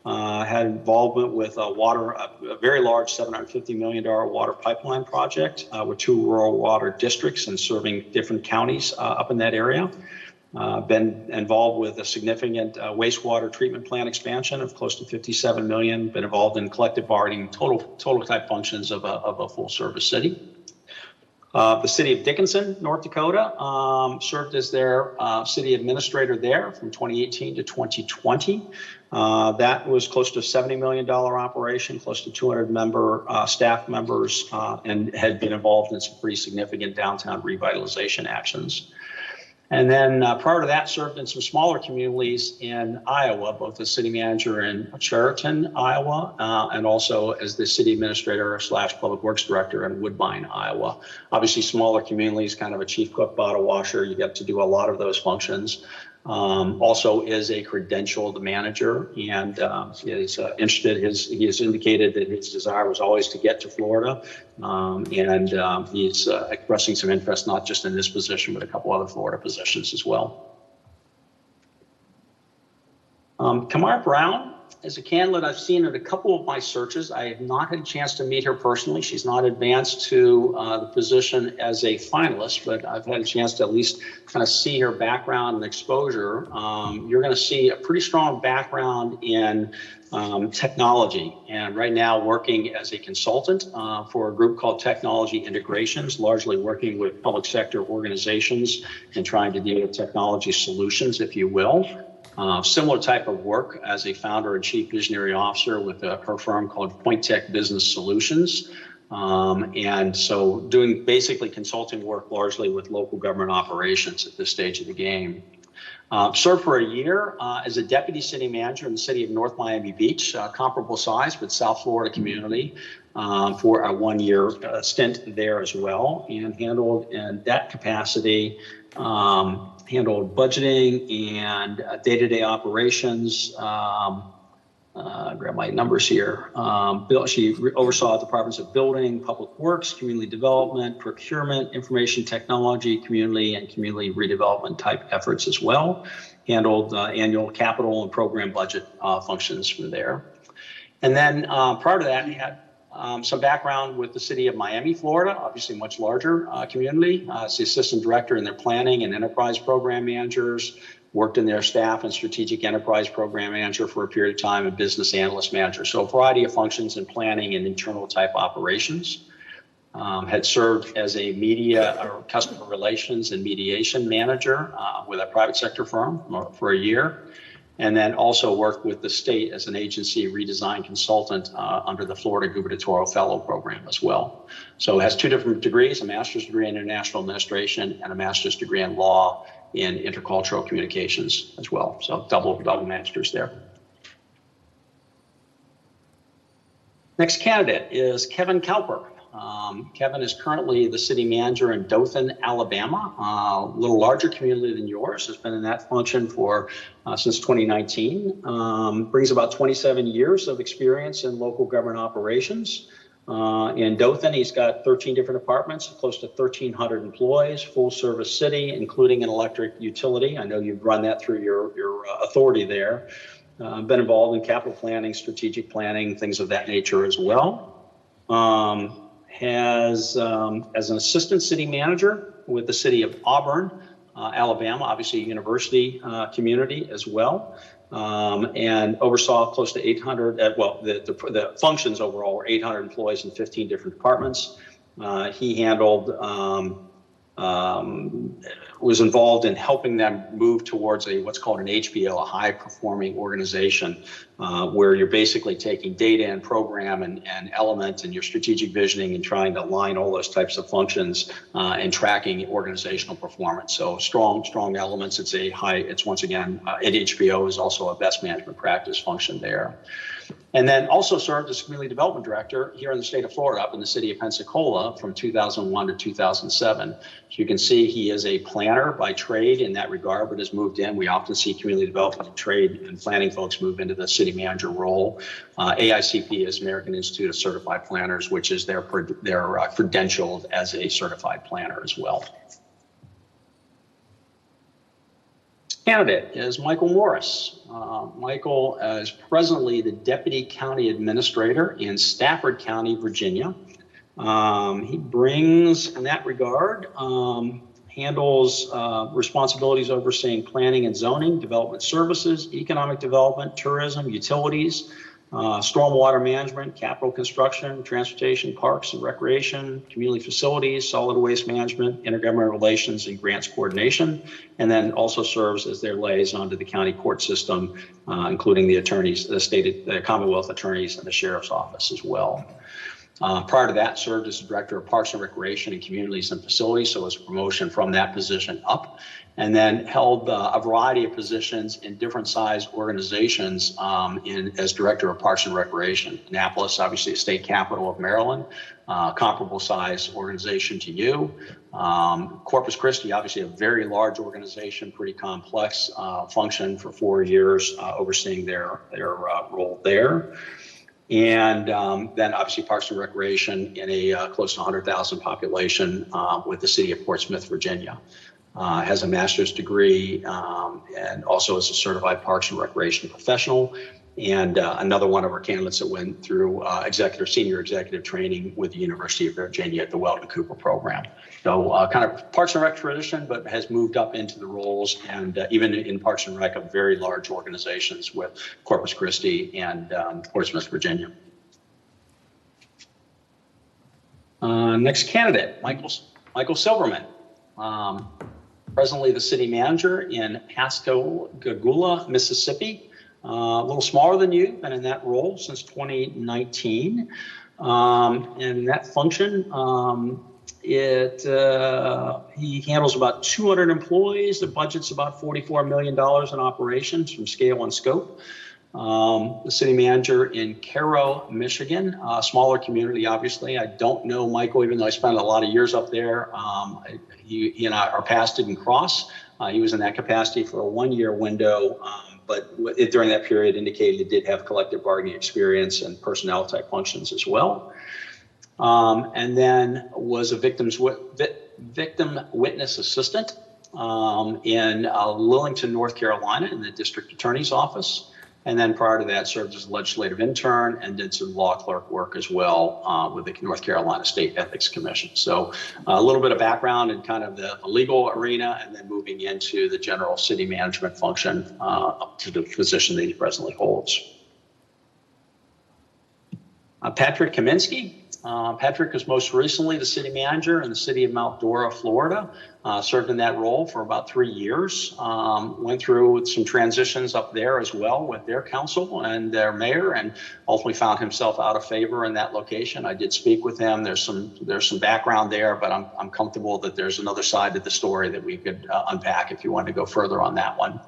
Had involvement with a very large $750 million water pipeline project with 2 rural water districts and serving different counties up in that area. Been involved with a significant wastewater treatment plant expansion of close to $57 million. Been involved in collective bargaining, total type functions of a full service city. The city of Dickinson, North Dakota, served as their city administrator there from 2018 to 2020. That was close to a $70 million operation, close to 200 staff members, and had been involved in some pretty significant downtown revitalization actions. And then prior to that, served in some smaller communities in Iowa, both as city manager in Chariton, Iowa, and also as the city administrator / public works director in Woodbine, Iowa. Obviously, smaller communities, kind of a chief cook, bottle washer. You get to do a lot of those functions. Also is a credentialed manager and is interested. He has indicated that his desire was always to get to Florida, and he's expressing some interest not just in this position, but a couple other Florida positions as well. Kamar Brown is a candidate I've seen in a couple of my searches. I have not had a chance to meet her personally. She's not advanced to the position as a finalist, but I've had a chance to at least kind of see her background and exposure. You're going to see a pretty strong background in technology, and right now working as a consultant for a group called Technology Integrations, largely working with public sector organizations and trying to deal with technology solutions, if you will. Similar type of work as a founder and chief visionary officer with her firm called Point Tech Business Solutions. And so doing basically consulting work largely with local government operations at this stage of the game. Served for a year as a deputy city manager in the city of North Miami Beach, comparable size but South Florida community, for a 1-year stint there as well, and handled in that capacity, handled budgeting and day-to-day operations, grab my numbers here. She oversaw departments of building, public works, community development, procurement, information technology, community and community redevelopment type efforts as well. Handled annual capital and program budget functions from there. And then prior to that, he had some background with the city of Miami, Florida, obviously much larger community. As the assistant director in their planning and enterprise program managers, worked in their staff and strategic enterprise program manager for a period of time and business analyst manager. So a variety of functions in planning and internal type operations. Had served as a media or customer relations and mediation manager with a private sector firm for a year. And then also worked with the state as an agency redesign consultant under the Florida Gubernatorial Fellow Program as well. So has 2 different degrees, a master's degree in international administration and a master's degree in law in intercultural communications as well. So double masters there. Next candidate is Kevin Cowper. Kevin is currently the city manager in Dothan, Alabama, a little larger community than yours, has been in that function for since 2019. Brings about 27 years of experience in local government operations. In Dothan, he's got 13 different departments, close to 1,300 employees, full service city, including an electric utility. I know you've run that through your authority there. Been involved in capital planning, strategic planning, things of that nature as well. Has, as an assistant city manager with the city of Auburn, Alabama, obviously a university community as well. And oversaw close to 800, the functions overall were 800 employees in 15 different departments. He handled, was involved in helping them move towards what's called an HPO, a high performing organization, where you're basically taking data and program and element and your strategic visioning and trying to align all those types of functions and tracking organizational performance. So strong elements. It's once again, at HPO is also a best management practice function there. And then also served as community development director here in the state of Florida, up in the city of Pensacola from 2001 to 2007. So you can see he is a planner by trade in that regard, but has moved in. We often see community development and trade and planning folks move into the city manager role. AICP is American Institute of Certified Planners, which is they're credentialed as a certified planner as well. Candidate is Michael Morris. Michael is presently the Deputy County Administrator in Stafford County, Virginia. He brings, in that regard, handles responsibilities overseeing planning and zoning, development services, economic development, tourism, utilities, stormwater management, capital construction, transportation, parks and recreation, community facilities, solid waste management, intergovernmental relations, and grants coordination, and then also serves as their liaison to the county court system, including the attorneys, the Commonwealth attorneys, and the sheriff's office as well. Prior to that, served as the director of Parks and Recreation and Communities and Facilities, so it was a promotion from that position up, and then held a variety of positions in different size organizations as director of Parks and Recreation. Annapolis, obviously a state capital of Maryland, comparable size organization to you. Corpus Christi, obviously a very large organization, pretty complex function for 4 years, overseeing their role there. And then obviously Parks and Recreation in a close to 100,000 population with the city of Portsmouth, Virginia. Has a master's degree and also is a certified Parks and Recreation professional. And another one of our candidates that went through senior executive training with the University of Virginia at the Weldon Cooper program. So kind of Parks and Rec tradition, but has moved up into the roles, and even in Parks and Rec of very large organizations with Corpus Christi and Portsmouth, Virginia. Next candidate, Michael Silverman. Presently the city manager in Pascagoula, Mississippi. A little smaller than you, been in that role since 2019. And that function, he handles about 200 employees. The budget's about $44 million in operations from scale and scope. The city manager in Cairo, Michigan, a smaller community, obviously. I don't know Michael, even though I spent a lot of years up there. He and our paths didn't cross. He was in that capacity for a 1-year window but during that period indicated he did have collective bargaining experience and personnel type functions as well. And then was a victim witness assistant in Lillington, North Carolina, in the district attorney's office. And then prior to that, served as a legislative intern and did some law clerk work as well with the North Carolina State Ethics Commission. So a little bit of background in kind of the legal arena, and then moving into the general city management function up to the position that he presently holds. Patrick Kaminsky. Patrick was most recently the city manager in the city of Mount Dora, Florida. Served in that role for about 3 years. Went through some transitions up there as well with their council and their mayor, and ultimately found himself out of favor in that location. I did speak with him. There's some background there, but I'm comfortable that there's another side to the story that we could unpack if you wanted to go further on that one.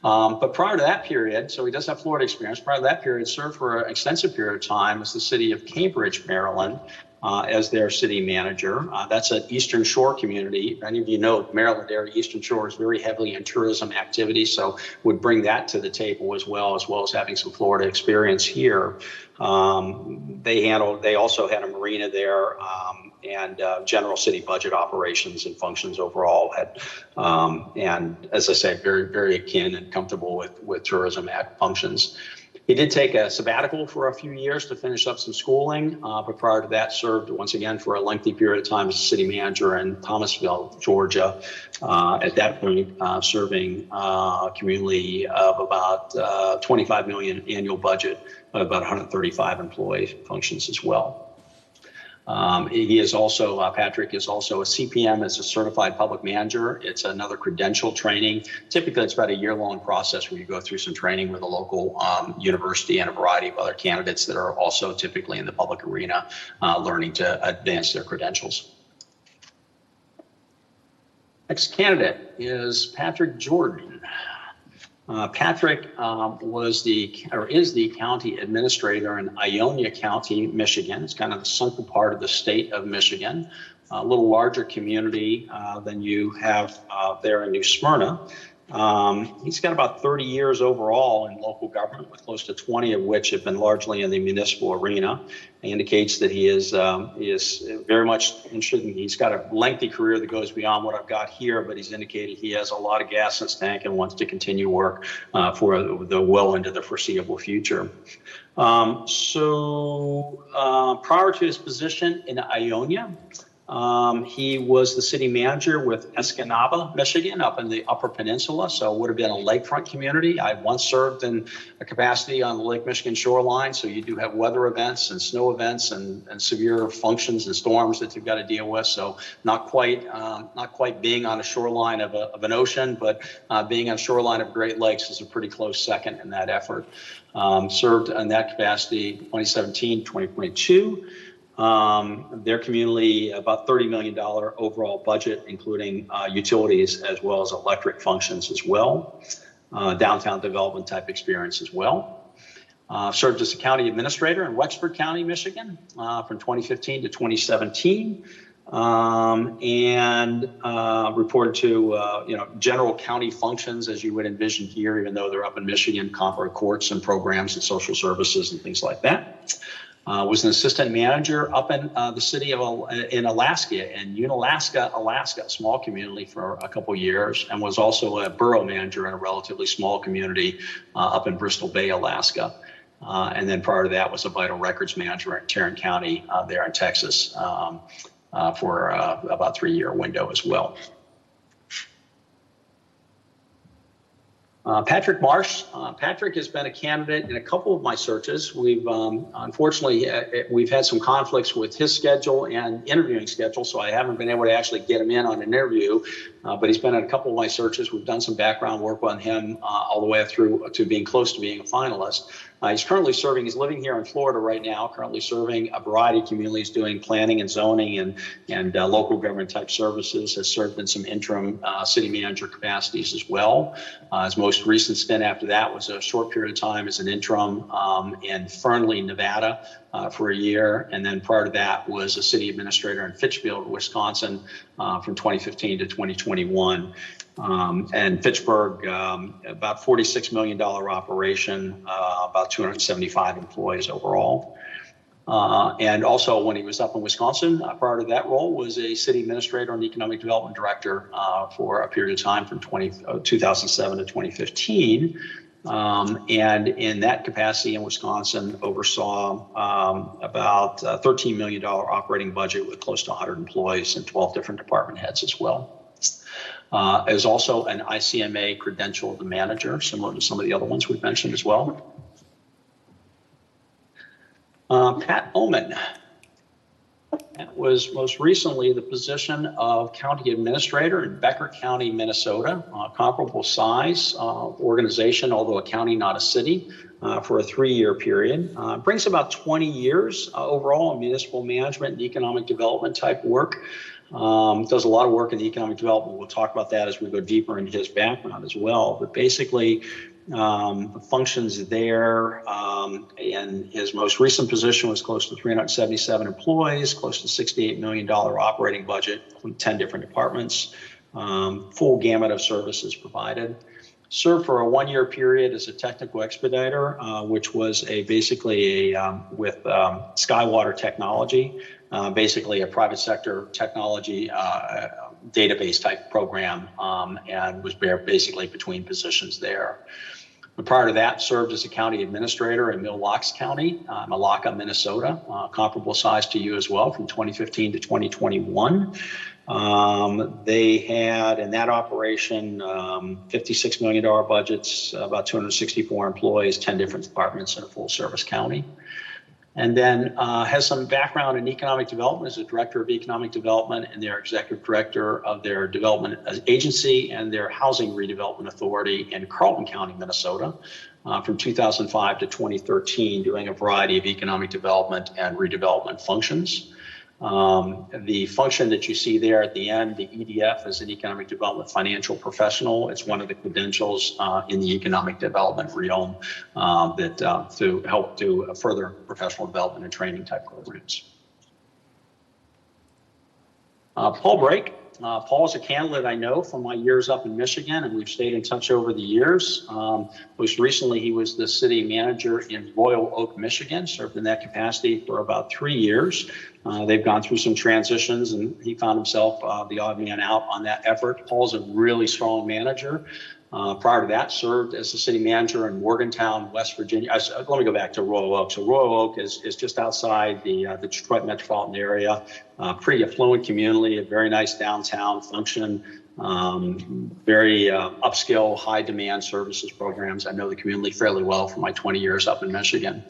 But prior to that period, so he does have Florida experience, prior to that period, served for an extensive period of time as the city of Cambridge, Maryland, as their city manager. That's an Eastern Shore community. Many of you know Maryland area, Eastern Shore is very heavily in tourism activity, so would bring that to the table as well as having some Florida experience here. They also had a marina there, and general city budget operations and functions overall had, and as I say, very, very akin and comfortable with tourism functions. He did take a sabbatical for a few years to finish up some schooling, but prior to that served once again for a lengthy period of time as city manager in Thomasville, Georgia. At that point, serving a community of about 25 million annual budget, about 135 employee functions as well. He is also, Patrick is also a CPM as a certified public manager. It's another credential training. Typically, it's about a year-long process where you go through some training with a local university and a variety of other candidates that are also typically in the public arena, learning to advance their credentials. Next candidate is Patrick Jordan. Patrick is the county administrator in Ionia County, Michigan. It's kind of the central part of the state of Michigan, a little larger community than you have there in New Smyrna. He's got about 30 years overall in local government, with close to 20 of which have been largely in the municipal arena. He indicates that he is very much interested in, he's got a lengthy career that goes beyond what I've got here, but he's indicated he has a lot of gas in his tank and wants to continue work for the well into the foreseeable future. Prior to his position in Ionia, he was the city manager with Escanaba, Michigan, up in the Upper Peninsula, so it would have been a lakefront community. I once served in a capacity on the Lake Michigan shoreline, so you do have weather events and snow events and severe functions and storms that you've got to deal with. So not quite being on a shoreline of an ocean, but being on a shoreline of Great Lakes is a pretty close second in that effort. Served in that capacity 2017, 2022. Their community, about $30 million overall budget, including utilities as well as electric functions as well. Downtown development type experience as well. Served as a county administrator in Wexford County, Michigan, from 2015 to 2017. And reported to general county functions as you would envision here, even though they're up in Michigan, comparable courts and programs and social services and things like that. Was an assistant manager up in the city of in Alaska, in Unalaska, Alaska, a small community for a couple years, and was also a borough manager in a relatively small community up in Bristol Bay, Alaska. And then prior to that was a vital records manager in Tarrant County there in Texas for about 3-year window as well. Patrick Marsh. Patrick has been a candidate in a couple of my searches. We've unfortunately we've had some conflicts with his schedule and interviewing schedule, so I haven't been able to actually get him in on an interview. But he's been in a couple of my searches. We've done some background work on him all the way through to being close to being a finalist. He's currently serving, he's living here in Florida right now, currently serving a variety of communities doing planning and zoning and local government type services, has served in some interim city manager capacities as well. His most recent stint after that was a short period of time as an interim in Fernley, Nevada for a year. And then prior to that was a city administrator in Fitchfield, Wisconsin from 2015 to 2021. And Fitchburg, about $46 million operation, about 275 employees overall. And also when he was up in Wisconsin, prior to that role, was a city administrator and economic development director for a period of time from 2007 to 2015. And in that capacity in Wisconsin, oversaw about a $13 million operating budget with close to 100 employees and 12 different department heads as well. Is also an ICMA credentialed manager, similar to some of the other ones we've mentioned as well. Pat Oman. That was most recently the position of county administrator in Becker County, Minnesota, comparable size organization, although a county, not a city, for a 3-year period. Brings about 20 years overall in municipal management and economic development type work. Does a lot of work in economic development. We'll talk about that as we go deeper into his background as well. But basically, the functions there, and his most recent position was close to 377 employees, close to $68 million operating budget from 10 different departments, full gamut of services provided. Served for a 1-year period as a technical expediter, which was basically with Skywater Technology, basically a private sector technology database type program, and was basically between positions there. But prior to that, served as a county administrator in Milwaukee County, Malacca, Minnesota, comparable size to you as well, from 2015 to 2021. They had in that operation $56 million budgets, about 264 employees, 10 different departments in a full service county. And then has some background in economic development as a director of economic development and their executive director of their development agency and their housing redevelopment authority in Carlton County, Minnesota, from 2005 to 2013, doing a variety of economic development and redevelopment functions. The function that you see there at the end, the EDF, is an economic development financial professional. It's one of the credentials in the economic development realm that to help do further professional development and training type programs. Paul Brake. Paul is a candidate I know from my years up in Michigan, and we've stayed in touch over the years. Most recently, he was the city manager in Royal Oak, Michigan, served in that capacity for about 3 years. They've gone through some transitions, and he found himself the odd man out on that effort. Paul's a really strong manager. Prior to that, served as the city manager in Morgantown, West Virginia. Let me go back to Royal Oak. So Royal Oak is just outside the Detroit metropolitan area. Pretty affluent community, a very nice downtown function, very upscale, high demand services programs. I know the community fairly well from my 20 years up in Michigan.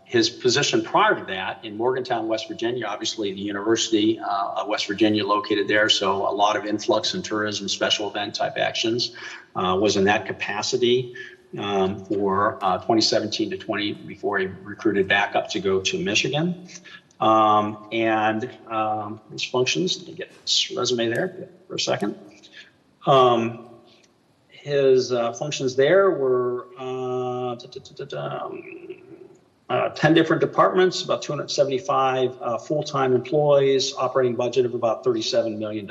His position prior to that in Morgantown, West Virginia, obviously the University of West Virginia located there, so a lot of influx and tourism, special event type actions, was in that capacity for 2017 to 20 before he recruited back up to go to Michigan. And his functions, let me get his resume there for a second. His functions there were 10 different departments, about 275 full-time employees, operating budget of about $37 million.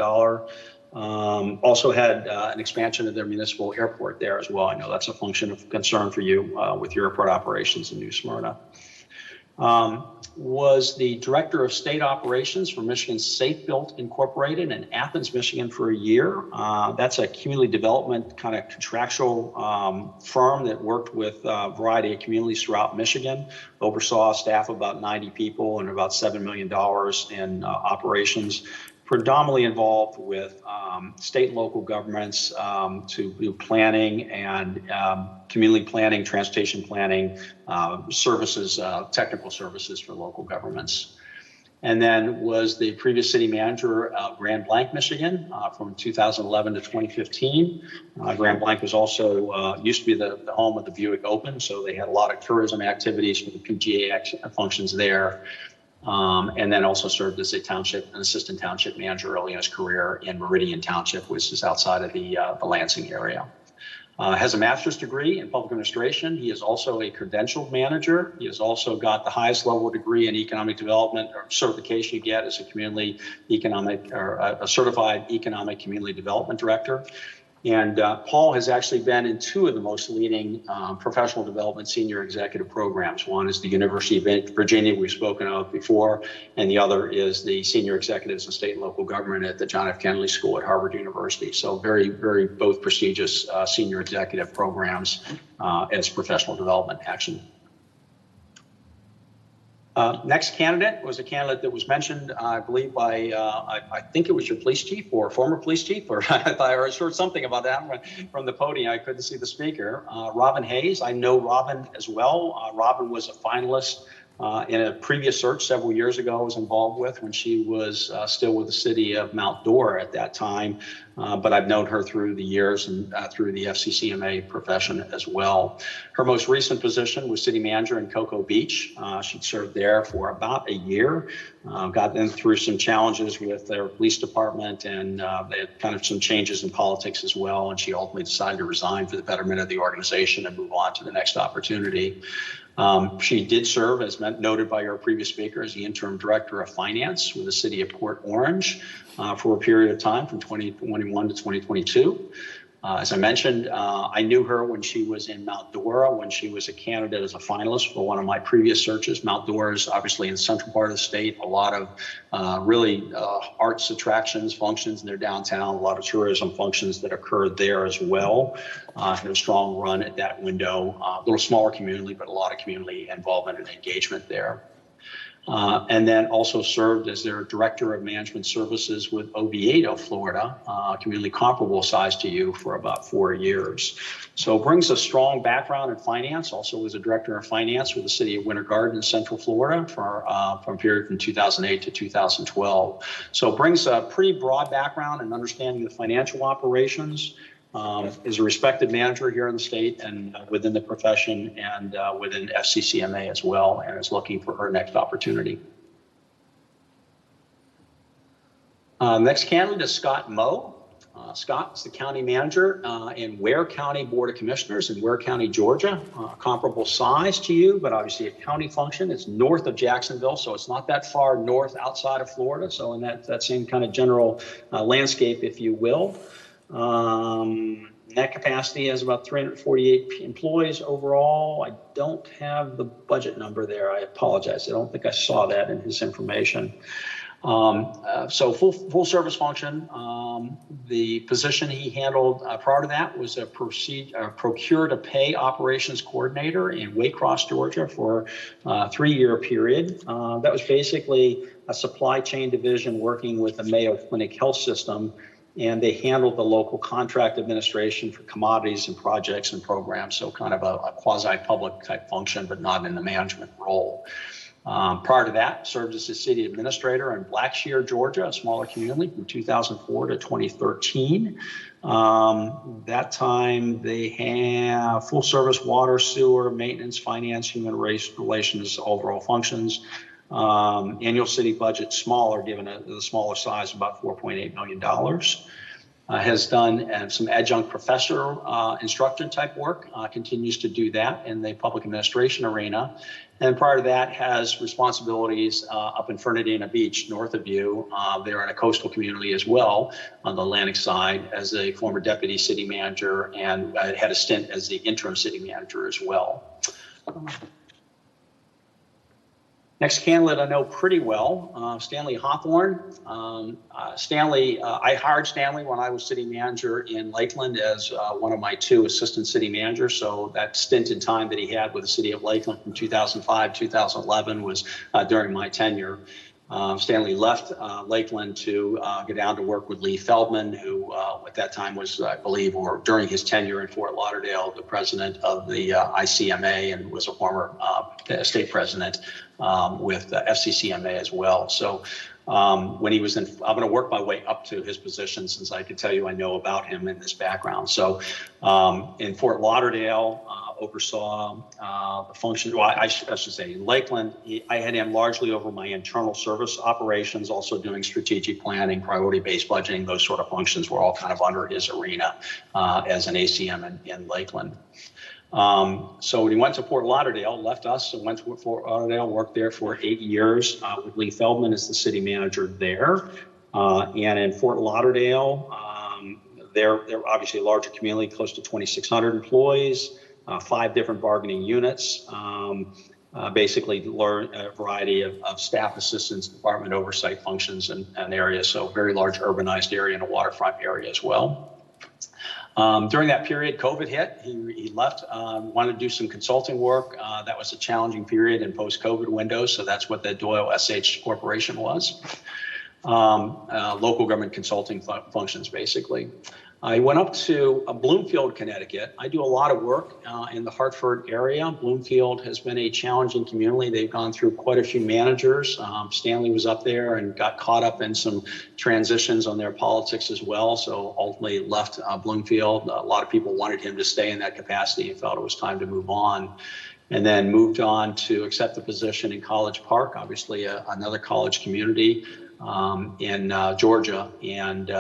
Also had an expansion of their municipal airport there as well. I know that's a function of concern for you with your airport operations in New Smyrna. Was the director of state operations for Michigan Safe Built Incorporated in Athens, Michigan for a year. That's a community development kind of contractual firm that worked with a variety of communities throughout Michigan, oversaw a staff of about 90 people and about $7 million in operations. Predominantly involved with state and local governments to do planning and community planning, transportation planning, services, technical services for local governments. And then was the previous city manager of Grand Blanc, Michigan from 2011 to 2015. Grand Blanc was also, used to be the home of the Buick Open, so they had a lot of tourism activities for the PGA functions there. And then also served as an assistant township manager early in his career in Meridian Township, which is outside of the Lansing area. Has a master's degree in public administration. He is also a credentialed manager. He has also got the highest level degree in economic development or certification you get as a community economic or a certified economic community development director. And Paul has actually been in two of the most leading professional development senior executive programs. One is the University of Virginia, we've spoken of before, and the other is the Senior Executives in State and Local Government at the John F. Kennedy School at Harvard University. So very, very both prestigious senior executive programs as professional development action. Next candidate was a candidate that was mentioned, I believe, by, I think it was your police chief or former police chief, or I heard something about that from the podium. I couldn't see the speaker. Robin Hayes. I know Robin as well. Robin was a finalist in a previous search several years ago I was involved with when she was still with the city of Mount Dora at that time. But I've known her through the years and through the FCCMA profession as well. Her most recent position was city manager in Cocoa Beach. She served there for about a year, got them through some challenges with their police department, and they had kind of some changes in politics as well. And she ultimately decided to resign for the betterment of the organization and move on to the next opportunity. She did serve, as noted by our previous speaker, as the interim director of finance with the city of Port Orange for a period of time from 2021 to 2022. As I mentioned, I knew her when she was in Mount Dora, when she was a candidate as a finalist for one of my previous searches. Mount Dora is obviously in the central part of the state, a lot of really arts attractions, functions in their downtown, a lot of tourism functions that occurred there as well. Had a strong run at that window, a little smaller community, but a lot of community involvement and engagement there. And then also served as their director of management services with Oviedo, Florida, community comparable size to you, for about 4 years. So brings a strong background in finance. Also was a director of finance with the city of Winter Garden in Central Florida for a period from 2008 to 2012. So brings a pretty broad background and understanding of financial operations. Is a respected manager here in the state and within the profession and within FCCMA as well, and is looking for her next opportunity. Next candidate is Scott Moe. Scott is the county manager in Ware County Board of Commissioners in Ware County, Georgia. Comparable size to you, but obviously a county function. It's north of Jacksonville, so it's not that far north outside of Florida. So in that same kind of general landscape, if you will. Net capacity has about 348 employees overall. I don't have the budget number there. I apologize. I don't think I saw that in his information. So full service function. The position he handled prior to that was a procure to pay operations coordinator in Waycross, Georgia for a 3-year period. That was basically a supply chain division working with the Mayo Clinic Health System, and they handled the local contract administration for commodities and projects and programs. So kind of a quasi-public type function, but not in the management role. Prior to that, served as the city administrator in Blackshear, Georgia, a smaller community, from 2004 to 2013. That time they have full service water, sewer, maintenance, finance, human relations, overall functions. Annual city budget smaller, given the smaller size, about $4.8 million. Has done some adjunct professor instructor type work, continues to do that in the public administration arena. And prior to that has responsibilities up in Fernandina Beach, north of you. They're in a coastal community as well on the Atlantic side, as a former deputy city manager, and had a stint as the interim city manager as well. Next candidate I know pretty well, Stanley Hawthorne. I hired Stanley when I was city manager in Lakeland as one of my 2 assistant city managers. So that stint in time that he had with the city of Lakeland from 2005 2011 was during my tenure. Stanley left Lakeland to go down to work with Lee Feldman, who at that time was, I believe, or during his tenure in Fort Lauderdale, the president of the ICMA, and was a former state president with FCCMA as well. So when he was in, I'm going to work my way up to his position, since I can tell you I know about him and his background. So in Fort Lauderdale, oversaw the function. Well, I should say in Lakeland, I had him largely over my internal service operations, also doing strategic planning, priority-based budgeting. Those sort of functions were all kind of under his arena as an ACM in Lakeland. So when he went to Fort Lauderdale, left us and went to Fort Lauderdale, worked there for 8 years with Lee Feldman as the city manager there. And in Fort Lauderdale, they're obviously a larger community, close to 2,600 employees, 5 different bargaining units, basically learn a variety of staff assistance, department oversight functions and areas. So very large urbanized area and a waterfront area as well. During that period, COVID hit. He left, wanted to do some consulting work. That was a challenging period in post-COVID window. So that's what the Doyle SH Corporation was. Local government consulting functions, basically. I went up to Bloomfield, Connecticut. I do a lot of work in the Hartford area. Bloomfield has been a challenging community. They've gone through quite a few managers. Stanley was up there and got caught up in some transitions on their politics as well. So ultimately left Bloomfield. A lot of people wanted him to stay in that capacity and felt it was time to move on. And then moved on to accept the position in College Park, obviously another college community in Georgia, and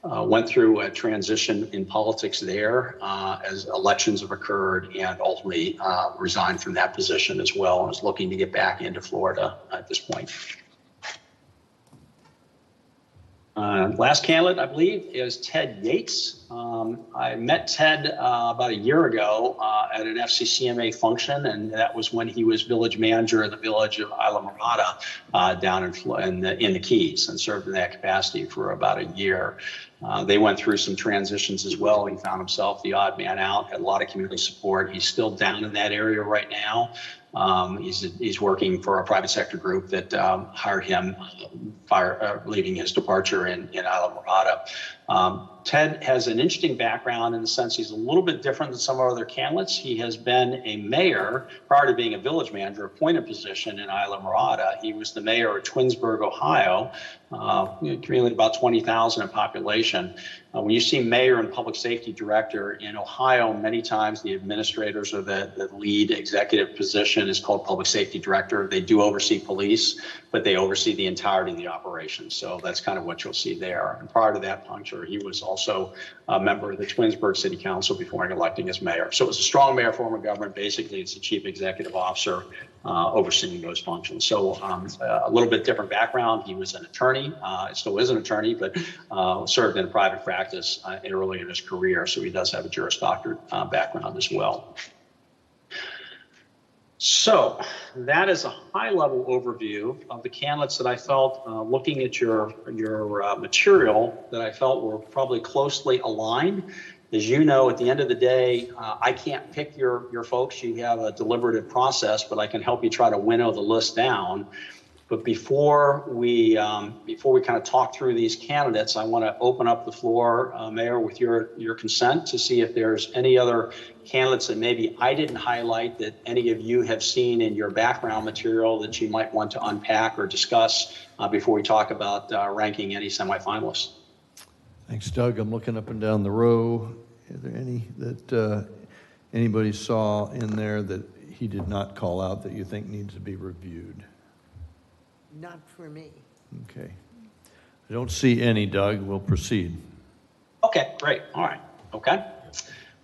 went through a transition in politics there as elections have occurred, and ultimately resigned from that position as well, and was looking to get back into Florida at this point. Last candidate, I believe, is Ted Yates. I met Ted about a year ago at an FCCMA function, and that was when he was village manager of the village of Isla Mirada down in the Keys, and served in that capacity for about a year. They went through some transitions as well. He found himself the odd man out, had a lot of community support. He's still down in that area right now. He's working for a private sector group that hired him, leading his departure in Isla Mirada. Ted has an interesting background in the sense he's a little bit different than some of our other candidates. He has been a mayor prior to being a village manager, appointed position in Isla Mirada. He was the mayor of Twinsburg, Ohio, community about 20,000 in population. When you see mayor and public safety director in Ohio, many times the administrators or the lead executive position is called public safety director. They do oversee police, but they oversee the entirety of the operation. So that's kind of what you'll see there. And prior to that puncture, he was also a member of the Twinsburg City Council before electing as mayor. So it was a strong mayor form of government. Basically, it's the chief executive officer overseeing those functions. So a little bit different background. He was an attorney, still is an attorney, but served in private practice early in his career. So he does have a Juris Doctorate background as well. So that is a high-level overview of the candidates that I felt, looking at your material, that I felt were probably closely aligned. As you know, at the end of the day, I can't pick your folks. You have a deliberative process, but I can help you try to winnow the list down. But before we kind of talk through these candidates, I want to open up the floor, Mayor, with your consent, to see if there's any other candidates that maybe I didn't highlight that any of you have seen in your background material that you might want to unpack or discuss before we talk about ranking any semifinalists. Thanks, Doug. I'm looking up and down the row. Are there any that anybody saw in there that he did not call out that you think needs to be reviewed? Not for me. Okay. I don't see any, Doug. We'll proceed. Okay, great. All right. Okay.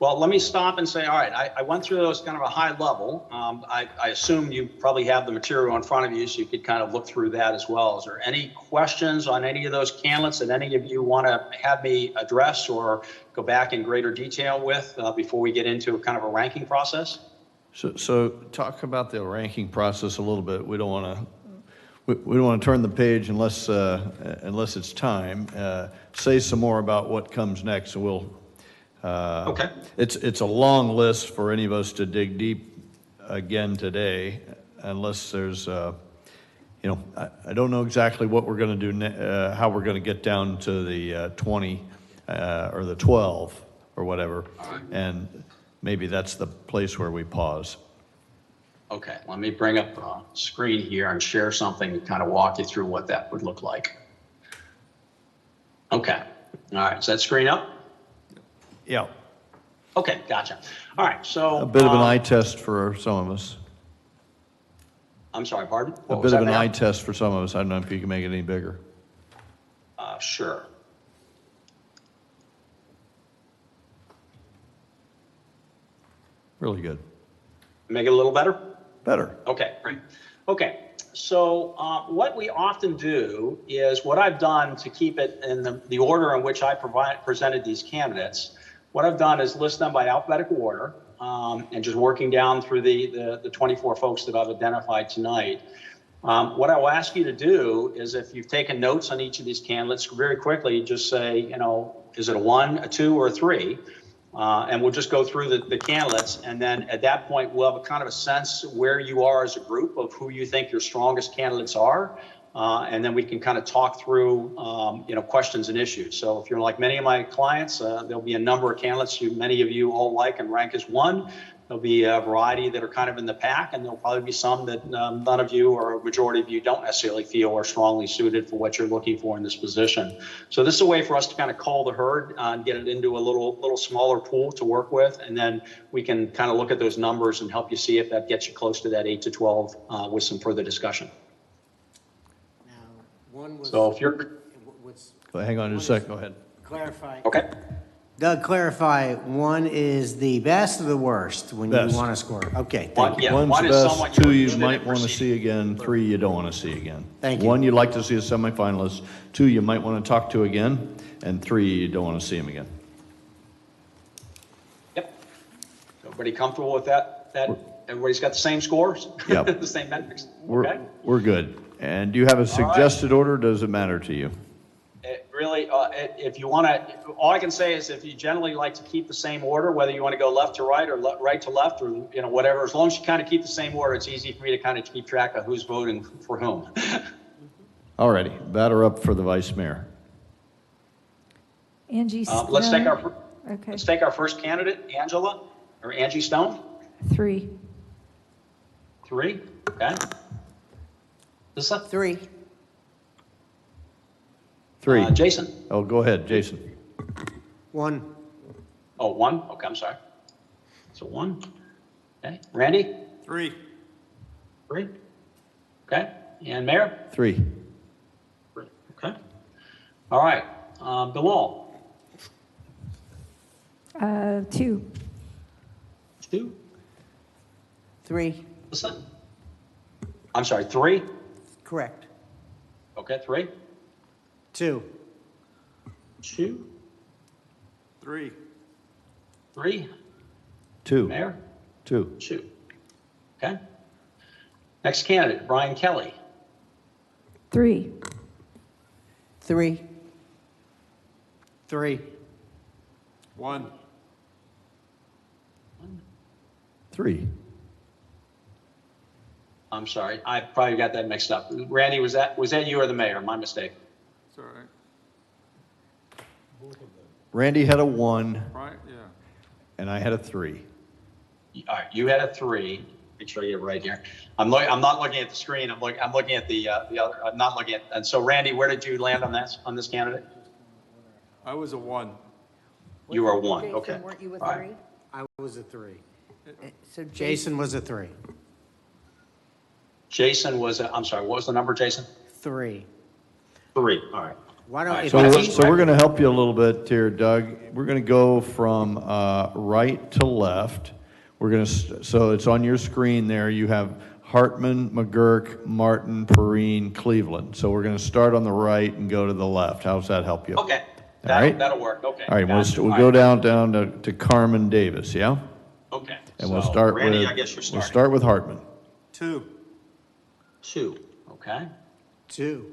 Well, let me stop and say, all right, I went through those kind of a high level. I assume you probably have the material in front of you, so you could kind of look through that as well. Is there any questions on any of those candidates that any of you want to have me address or go back in greater detail with before we get into kind of a ranking process? So talk about the ranking process a little bit. We don't want to turn the page unless it's time. Say some more about what comes next, and we'll. Okay. It's a long list for any of us to dig deep again today, unless there's, I don't know exactly what we're going to do, how we're going to get down to the 20 or the 12 or whatever, and maybe that's the place where we pause. Okay, let me bring up a screen here and share something to kind of walk you through what that would look like. Okay, all right, is that screen up? Yeah. Okay, gotcha. All right, so. A bit of an eye test for some of us. I'm sorry, pardon? A What was bit of that, an eye Mayor? test for some of us. I don't know if you can make it any bigger. Sure. Really good. Make it a little better? Better. Okay, great. Okay, so what we often do is what I've done to keep it in the order in which I presented these candidates, what I've done is list them by alphabetical order and just working down through the 24 folks that I've identified tonight. What I will ask you to do is if you've taken notes on each of these candidates, very quickly just say, you know, is it a 1, a 2, or a 3? And we'll just go through the candidates, and then at that point, we'll have a kind of a sense where you are as a group of who you think your strongest candidates are, and then we can kind of talk through, you know, questions and issues. So if you're like many of my clients, there'll be a number of candidates many of you all like and rank as 1. There'll be a variety that are kind of in the pack, and there'll probably be some that none of you or a majority of you don't necessarily feel are strongly suited for what you're looking for in this position. So this is a way for us to kind of cull the herd and get it into a little smaller pool to work with, and then we can kind of look at those numbers and help you see if that gets you close to that 8 to 12 with some further discussion. Now, one was. So if you're What's, Hang on just a second. Go ahead. clarify. okay. Doug, clarify, 1 is the best or the worst when you Best. want to score? Okay, One, thank you. yeah, One's one the is best, someone 2 you interested in might want to proceeding. see again, 3 you don't want to see again. Thank you. 1 you'd like to see as semifinalist, 2 you might want to talk to again, and 3 you don't want to see him again. Yep. Everybody comfortable with that? Everybody's got the same scores? Yep. The same metrics? Okay. We're good. And do you have a suggested order, or does it matter to you? It really, if you want to, all I can say is if you generally like to keep the same order, whether you want to go left to right or right to left or, you know, whatever, as long as you kind of keep the same order, it's easy for me to kind of keep track of who's voting for whom. All righty, batter up for the vice mayor. Angie Stone. Let's take Okay, let's take our first candidate, Angela, or Angie Stone. 3. 3, okay. Lisa? 3. 3. Jason? Oh, go ahead, Jason. 1. Oh, 1, okay, I'm sorry. So 1, okay. Randy? 3. 3, okay. And Mayor? 3. 3, okay. All right, Bilal? 2. 2, 3. Listen. I'm sorry, 3? Correct. Okay, 3, 2. 2, 3. 3, 2. Mayor? 2. 2. Okay. Next candidate, Brian Kelly. 3. 3. 3. 1. 3. I'm sorry, I probably got that mixed up. Randy, was that you or the mayor? My mistake. It's all right. Randy had a 1, Right, yeah. and I had a 3. All right, you had a 3. Make sure you have it right here. I'm not looking at the screen. I'm looking at the other. I'm not looking at. And so, Randy, where did you land on this candidate? I was a 1. You were a 1. Jason, Okay. weren't you a All right. 3? I was a 3. So Jason was a 3. Jason was. I'm sorry. What was the number, Jason? 3. 3. All right. Why don't, if So, it's we're- easy- so we're going to help you a little bit here, Doug. We're going to go from right to left. We're going to, so it's on your screen there. You have Hartman, McGurk, Martin, Perrine, Cleveland. So we're going to start on the right and go to the left. How's that help you? Okay. All right. That'll work. Okay. All right, Gotcha. we'll All go right. down to Carmen Davis, yeah? Okay. And we'll So, start Randy, with, I guess you're we'll starting. start with Hartman. 2. 2. Okay. 2.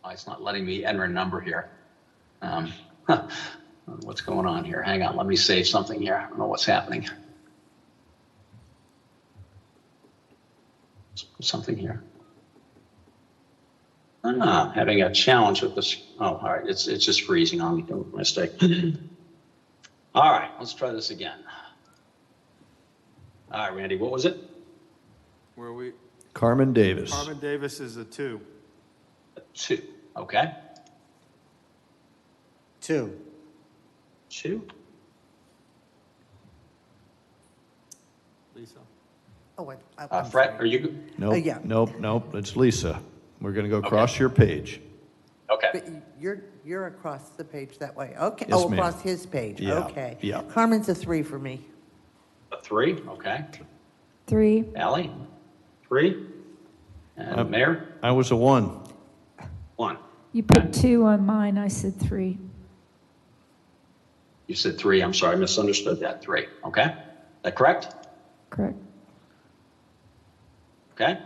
Oh, it's not letting me enter a number here. What's going on here? Hang on. Let me save something here. I don't know what's happening. Something here. Having a challenge with this. Oh, all right. It's just freezing on me. Mistake. All right. Let's try this again. All right, Randy. What was it? Where we, Carmen Davis. Carmen Davis is a 2. 2. Okay. 2. 2. Oh, Fred, are you, Nope, yeah. nope, it's Lisa. We're going to go across your page. okay. But you're across the page that way. Okay. Yes, Oh, ma'am. across his page. Yeah, Okay. yeah. Carmen's a 3 for me. A 3, okay. 3. Ally? 3. And Mayor? I was a 1. 1. You put 2 on mine, I said 3. You said 3, I'm sorry, I misunderstood that. 3, okay? Is that correct? Correct. Okay.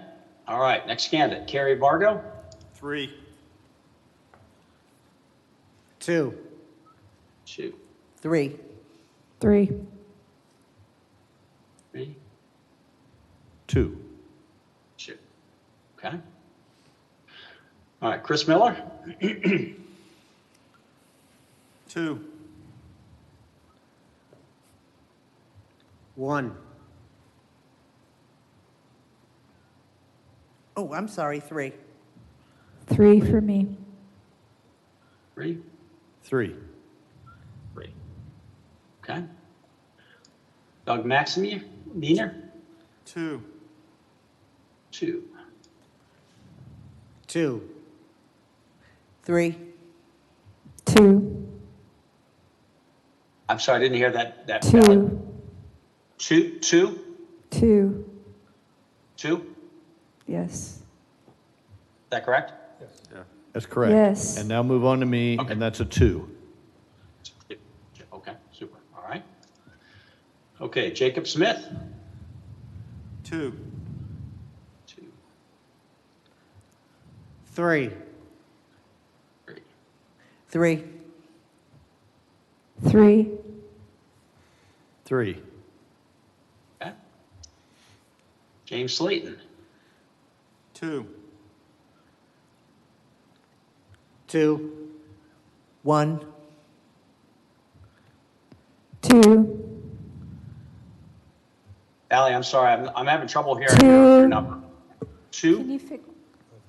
All right, next candidate, Carrie Vargo? 3. 2. 2. 3. 3. 3. 2. 2. Okay. All right, Chris Miller? 2. 1. Oh, I'm sorry, 3. 3 for me. 3. 3. 3. Okay. Doug Maximier? Diener? 2. 2. 2. 3. 2. I'm sorry, I didn't hear that. 2. 2? 2? 2. 2? Is Yes. that correct? That's correct. Yes. And now move on to me, Okay. and that's a 2. Okay, super. All right. Okay, Jacob Smith? 2. 2. 3. 3. 3. 3. 3. Okay. James Slayton? 2. 2. 1. 2. Ally, I'm sorry, I'm having trouble hearing 2. your number. 2? Can you fix?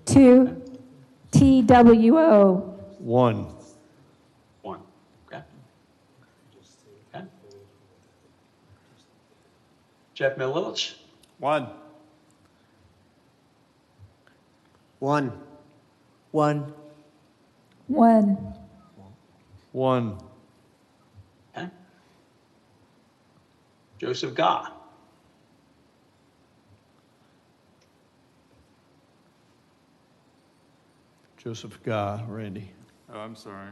2. TWO. 1. 1. Okay. Okay. Jeff Mililich? 1. 1. 1. 1. 1. Okay. Joseph Gah? 'Gah, Randy. Oh, I'm sorry.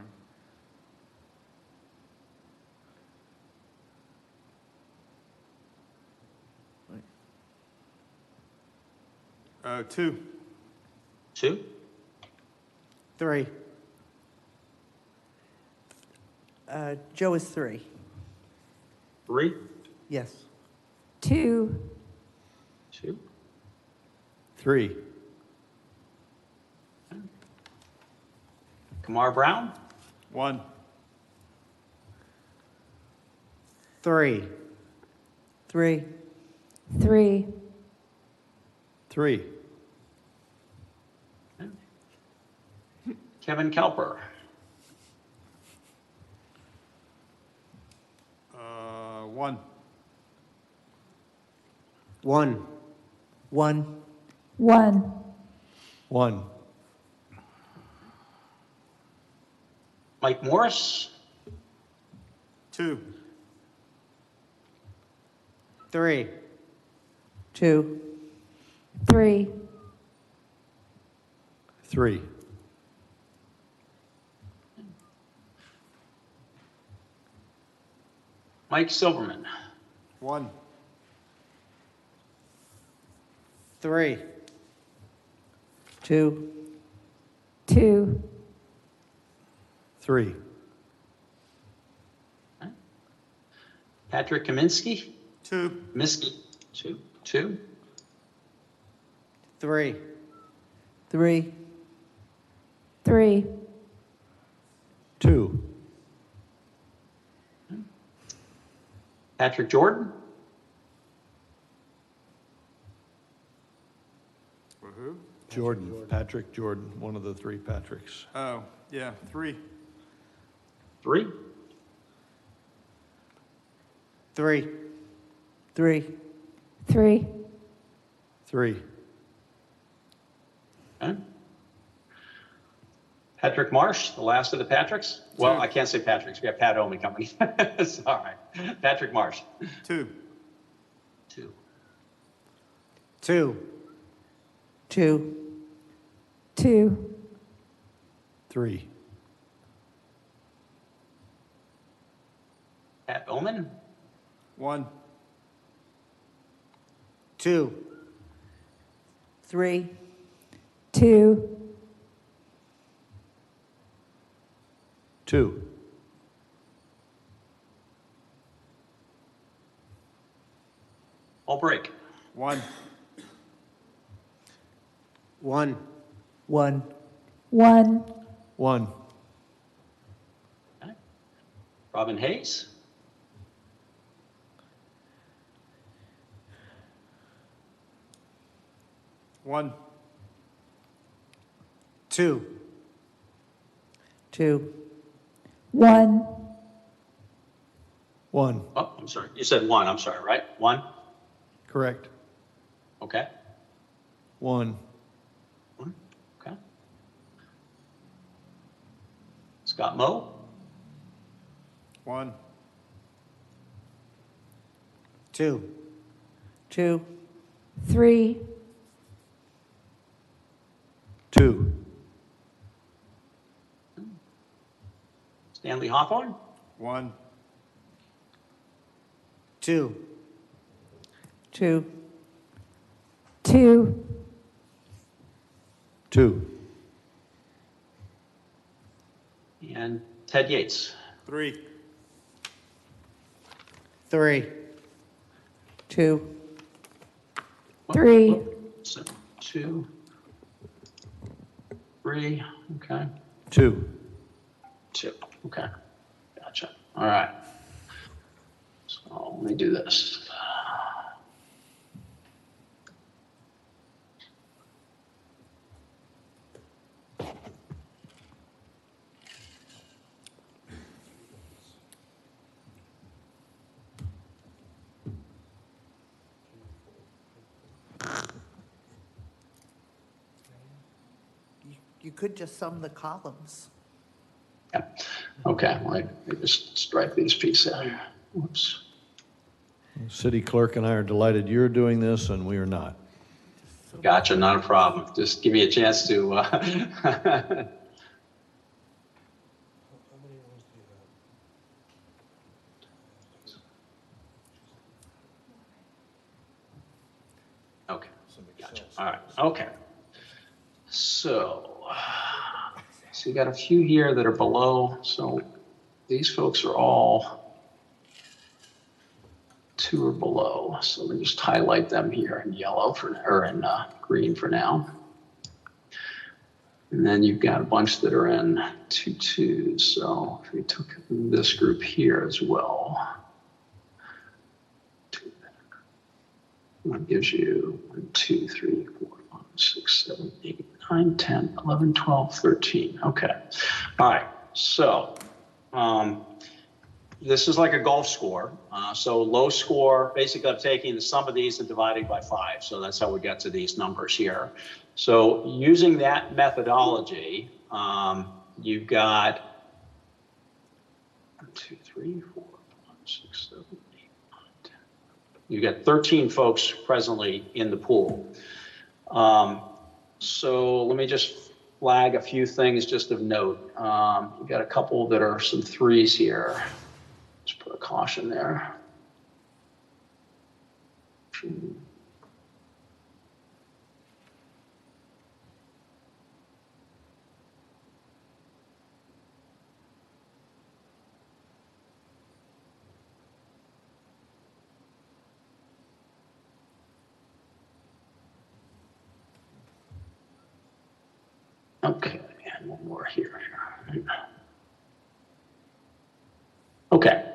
2. 2? 3. Joe is 3. 3? Yes. 2. 2? 3. Kamar Brown? 1. 3. 3. 3. 3. Kevin Kelper? 1. 1. 1. 1. 1. Mike Morris? 2. 3. 2. 3. 3. Mike Silverman? 1. 3. 2. 2. 3. Patrick Kaminsky? 2. Minsky? 2. 2? 3. 3. 3. 2. Patrick Jordan? Woohoo. Jordan. Patrick Jordan, one of the 3 Patricks. Oh, yeah, 3. 3? 3. 3. 3. 3. Okay. Patrick Marsh, the last of the Patricks? Well, I can't say Patricks. We have Pat Omen Company. Sorry. Patrick Marsh. 2. 2. 2. 2. 2. 3. Pat Omen. 1. 2. 3. 2. 2. All break. 1. 1. 1. 1. 1. Okay. Robin Hayes. 1. 2. 2. 1. 1. Oh, I'm sorry. You said 1. I'm sorry, right? 1. Correct. Okay. 1. 1. Okay. Scott Moe. 1. 2. 2. 3. 2. Stanley Hawthorne. 1. 2. 2. 2. 2. And Ted Yates. 3. 3. 2. 3. So 2. 3. Okay. 2. 2. Okay. Gotcha. All right. So let me do this. You could just sum the columns. Yeah. Okay. Well, let me just strike these pieces out here. Whoops. City clerk and I are delighted you're doing this, and we are not. Gotcha. Not a problem. Just give me a chance to. Okay. Gotcha. All right. Okay. So you got a few here that are below. So these folks are all 2 or below. So let me just highlight them here in yellow or in green for now. And then you've got a bunch that are in 2 2s. So if we took this group here as well, that gives you 1, 2, 3, 4, 5, 6, 7, 8, 9, 10, 11, 12, 13. Okay. All right. So this is like a golf score. So low score, basically I'm taking the sum of these and dividing by 5. So that's how we get to these numbers here. So using that methodology, you've got 1, 2, 3, 4, 5, 6, 7, 8, 9, 10. You've got 13 folks presently in the pool. So let me just flag a few things just of note. You've got a couple that are some 3s here. Just put a caution there. Okay, and one more here. Okay,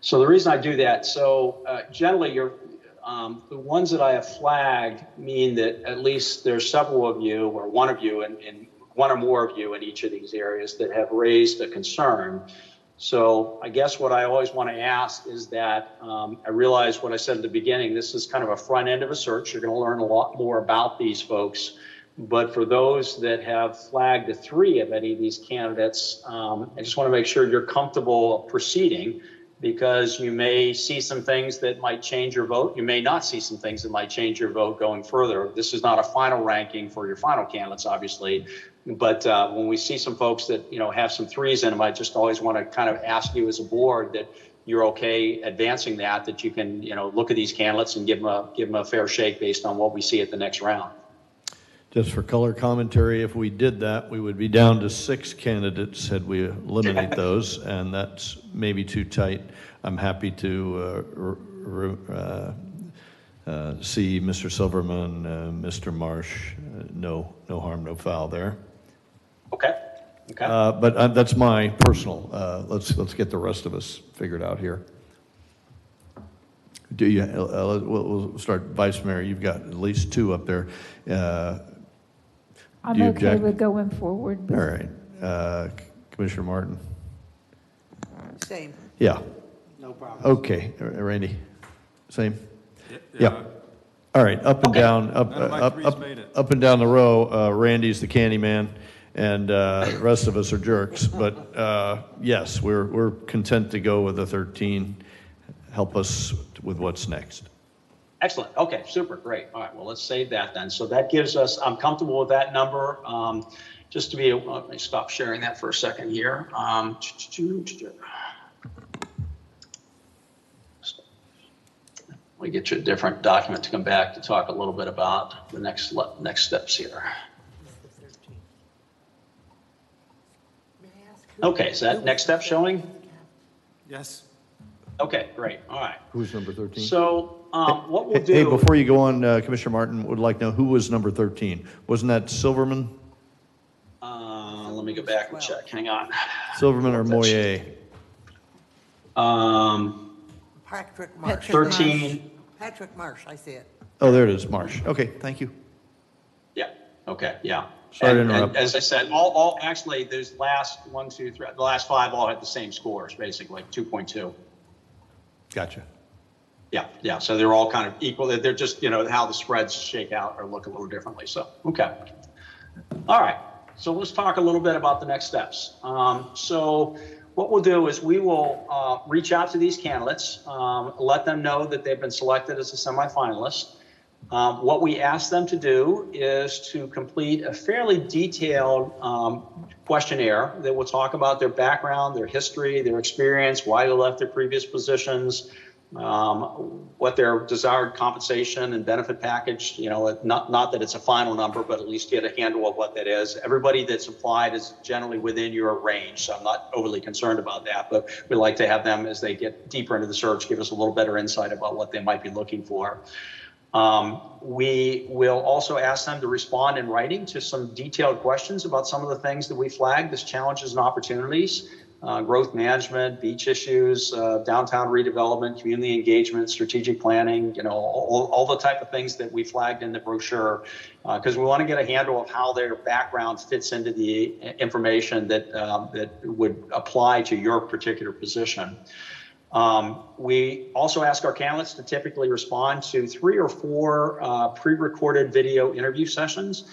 so the reason I do that, so generally the ones that I have flagged mean that at least there's several of you or one of you and one or more of you in each of these areas that have raised a concern. So I guess what I always want to ask is that I realize what I said at the beginning, this is kind of a front end of a search. You're going to learn a lot more about these folks. But for those that have flagged the 3 of any of these candidates, I just want to make sure you're comfortable proceeding, because you may see some things that might change your vote. You may not see some things that might change your vote going further. This is not a final ranking for your final candidates, obviously. But when we see some folks that, have some 3s in them, I just always want to kind of ask you as a board that you're okay advancing that you can, look at these candidates and give them a fair shake based on what we see at the next round. Just for color commentary, if we did that, we would be down to 6 candidates had we eliminate those, and that's maybe too tight. I'm happy to see Mr. Silverman, Mr. Marsh. No harm, no foul there. Okay. But that's my personal. Let's get the rest of us figured out here. Do you? We'll start, Vice Mayor. You've got at least 2 up there. I'm Do you okay object? with going forward. but- All right, Commissioner Martin. Same. Yeah. No problem. Okay, Randy. Same. Yeah. All right, up and down, None of my threes made it. up and down the row. Randy's the candy man, and the rest of us are jerks. But yes, we're content to go with the 13. Help us with what's next. Excellent. Okay, super, great. All right, well, let's save that then. So that gives us, I'm comfortable with that number. Just to be, let me stop sharing that for a second here. Let me get you a different document to come back to talk a little bit about the next steps here. Okay, is that next step showing? Yes. Okay, great. All right. Who's number 13? So what we'll do. Hey, before you go on, Commissioner Martin would like to know who was number 13. Wasn't that Silverman? Let me go back and check. Hang on. Silverman or Moyer? Patrick Marsh. 13. Patrick Marsh, I see it. Oh, there it is, Marsh. Okay, thank you. Yeah. Okay. Yeah. Sorry to And interrupt. as I said, all actually, there's last 1, 2, 3, the last 5 all had the same scores, basically 2.2. Gotcha. Yeah. So they're all kind of equal. They're just, how the spreads shake out or look a little differently. So, okay. All right. So let's talk a little bit about the next steps. So what we'll do is we will reach out to these candidates, let them know that they've been selected as a semifinalist. What we ask them to do is to complete a fairly detailed questionnaire that will talk about their background, their history, their experience, why they left their previous positions, what their desired compensation and benefit package, not that it's a final number, but at least get a handle of what that is. Everybody that's applied is generally within your range, so I'm not overly concerned about that, but we like to have them, as they get deeper into the search, give us a little better insight about what they might be looking for. We will also ask them to respond in writing to some detailed questions about some of the things that we flagged as challenges and opportunities. Growth management, beach issues, downtown redevelopment, community engagement, strategic planning, all the type of things that we flagged in the brochure, because we want to get a handle of how their background fits into the information that would apply to your particular position. We also ask our candidates to typically respond to 3 or 4 pre-recorded video interview sessions.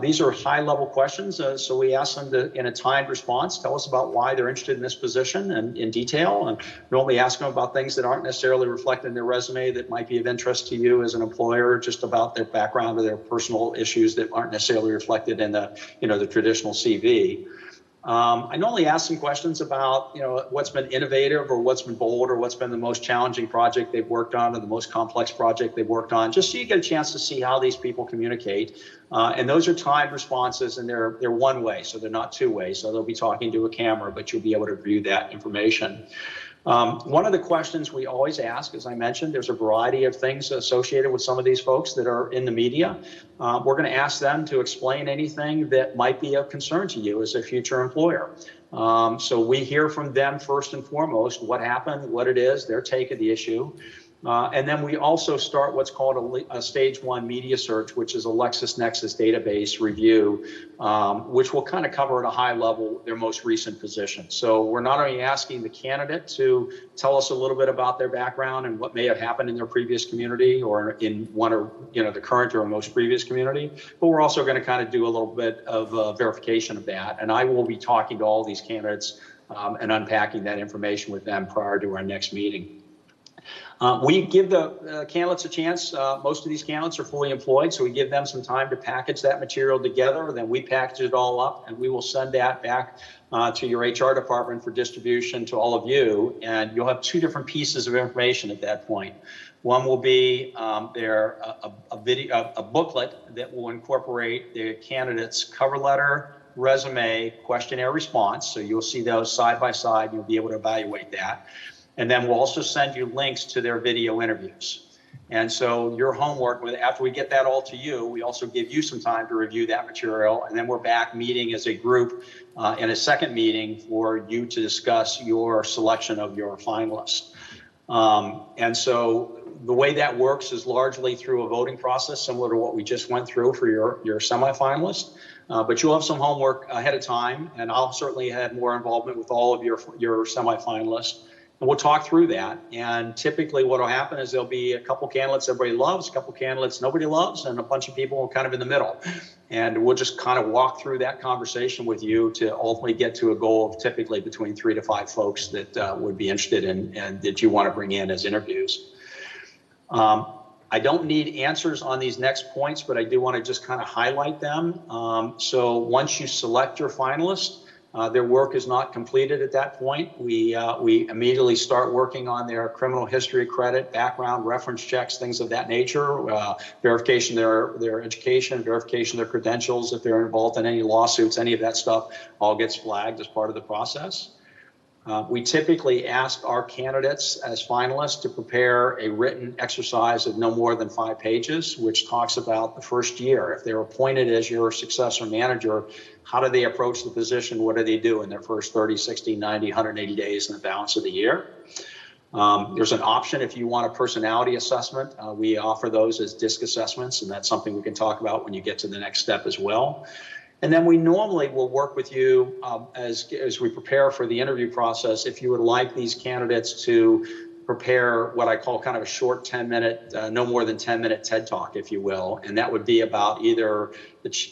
These are high-level questions, so we ask them to, in a timed response, tell us about why they're interested in this position and in detail, and normally ask them about things that aren't necessarily reflected in their resume that might be of interest to you as an employer, just about their background or their personal issues that aren't necessarily reflected in the, the traditional CV. I normally ask some questions about, what's been innovative or what's been bold or what's been the most challenging project they've worked on or the most complex project they've worked on, just so you get a chance to see how these people communicate. And those are timed responses, and they're one way, so they're not two way. So they'll be talking to a camera, but you'll be able to view that information. One of the questions we always ask, as I mentioned, there's a variety of things associated with some of these folks that are in the media. We're going to ask them to explain anything that might be of concern to you as a future employer. So we hear from them first and foremost what happened, what it is, their take of the issue. And then we also start what's called a stage 1 media search, which is a LexisNexis database review, which will kind of cover at a high level their most recent position. So we're not only asking the candidate to tell us a little bit about their background and what may have happened in their previous community or in one or the current or most previous community, but we're also going to kind of do a little bit of verification of that. And I will be talking to all these candidates and unpacking that information with them prior to our next meeting. We give the candidates a chance. Most of these candidates are fully employed, so we give them some time to package that material together. Then we package it all up, and we will send that back to your HR department for distribution to all of you. And you'll have two different pieces of information at that point. One will be a booklet that will incorporate the candidate's cover letter, resume, questionnaire response. So you'll see those side by side. You'll be able to evaluate that. And then we'll also send you links to their video interviews. And so your homework, after we get that all to you, we also give you some time to review that material. And then we're back meeting as a group in a second meeting for you to discuss your selection of your finalists. And so the way that works is largely through a voting process, similar to what we just went through for your semifinalists. But you'll have some homework ahead of time, and I'll certainly have more involvement with all of your semifinalists. And we'll talk through that. And typically what will happen is there'll be a couple candidates everybody loves, a couple candidates nobody loves, and a bunch of people kind of in the middle. And we'll just kind of walk through that conversation with you to ultimately get to a goal of typically between 3 to 5 folks that would be interested in and that you want to bring in as interviews. I don't need answers on these next points, but I do want to just kind of highlight them. So once you select your finalists, their work is not completed at that point. We immediately start working on their criminal history credit, background, reference checks, things of that nature, verification of their education, verification of their credentials, if they're involved in any lawsuits, any of that stuff all gets flagged as part of the process. We typically ask our candidates as finalists to prepare a written exercise of no more than 5 pages, which talks about the first year. If they're appointed as your successor manager, how do they approach the position? What do they do in their first 30, 60, 90, 180 days in the balance of the year? There's an option if you want a personality assessment. We offer those as DISC assessments, and that's something we can talk about when you get to the next step as well. And then we normally will work with you as we prepare for the interview process. If you would like these candidates to prepare what I call kind of a short 10-minute, no more than 10-minute TED Talk, if you will. And that would be about either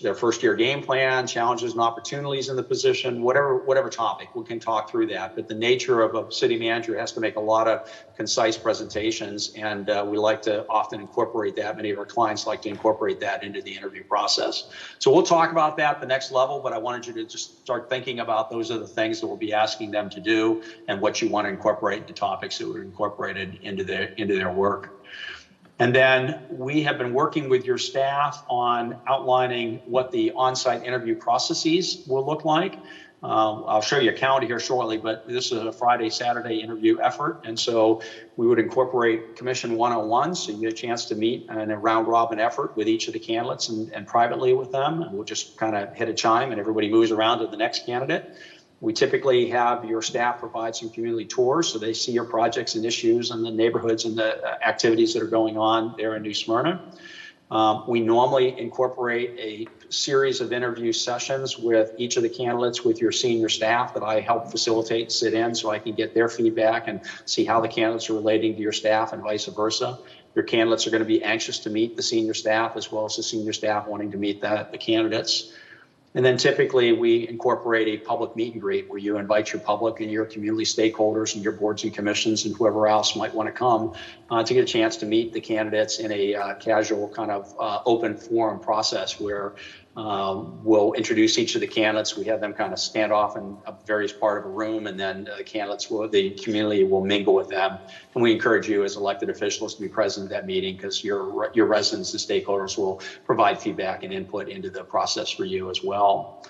their first year game plan, challenges and opportunities in the position, whatever topic. We can talk through that. But the nature of a city manager has to make a lot of concise presentations, and we like to often incorporate that. Many of our clients like to incorporate that into the interview process. So we'll talk about that at the next level, but I wanted you to just start thinking about those are the things that we'll be asking them to do and what you want to incorporate into topics that were incorporated into their work. And then we have been working with your staff on outlining what the on-site interview processes will look like. I'll show you a calendar here shortly, but this is a Friday, Saturday interview effort. And so we would incorporate Commission 101, so you get a chance to meet in a round robin effort with each of the candidates and privately with them. And we'll just kind of hit a chime and everybody moves around to the next candidate. We typically have your staff provide some community tours so they see your projects and issues and the neighborhoods and the activities that are going on there in New Smyrna. We normally incorporate a series of interview sessions with each of the candidates with your senior staff that I help facilitate, sit in so I can get their feedback and see how the candidates are relating to your staff and vice versa. Your candidates are going to be anxious to meet the senior staff as well as the senior staff wanting to meet the candidates. And then typically we incorporate a public meet and greet where you invite your public and your community stakeholders and your boards and commissions and whoever else might want to come to get a chance to meet the candidates in a casual kind of open forum process where we'll introduce each of the candidates. We have them kind of stand off in a various part of a room, and then the community will mingle with them. And we encourage you as elected officials to be present at that meeting because your residents and stakeholders will provide feedback and input into the process for you as well.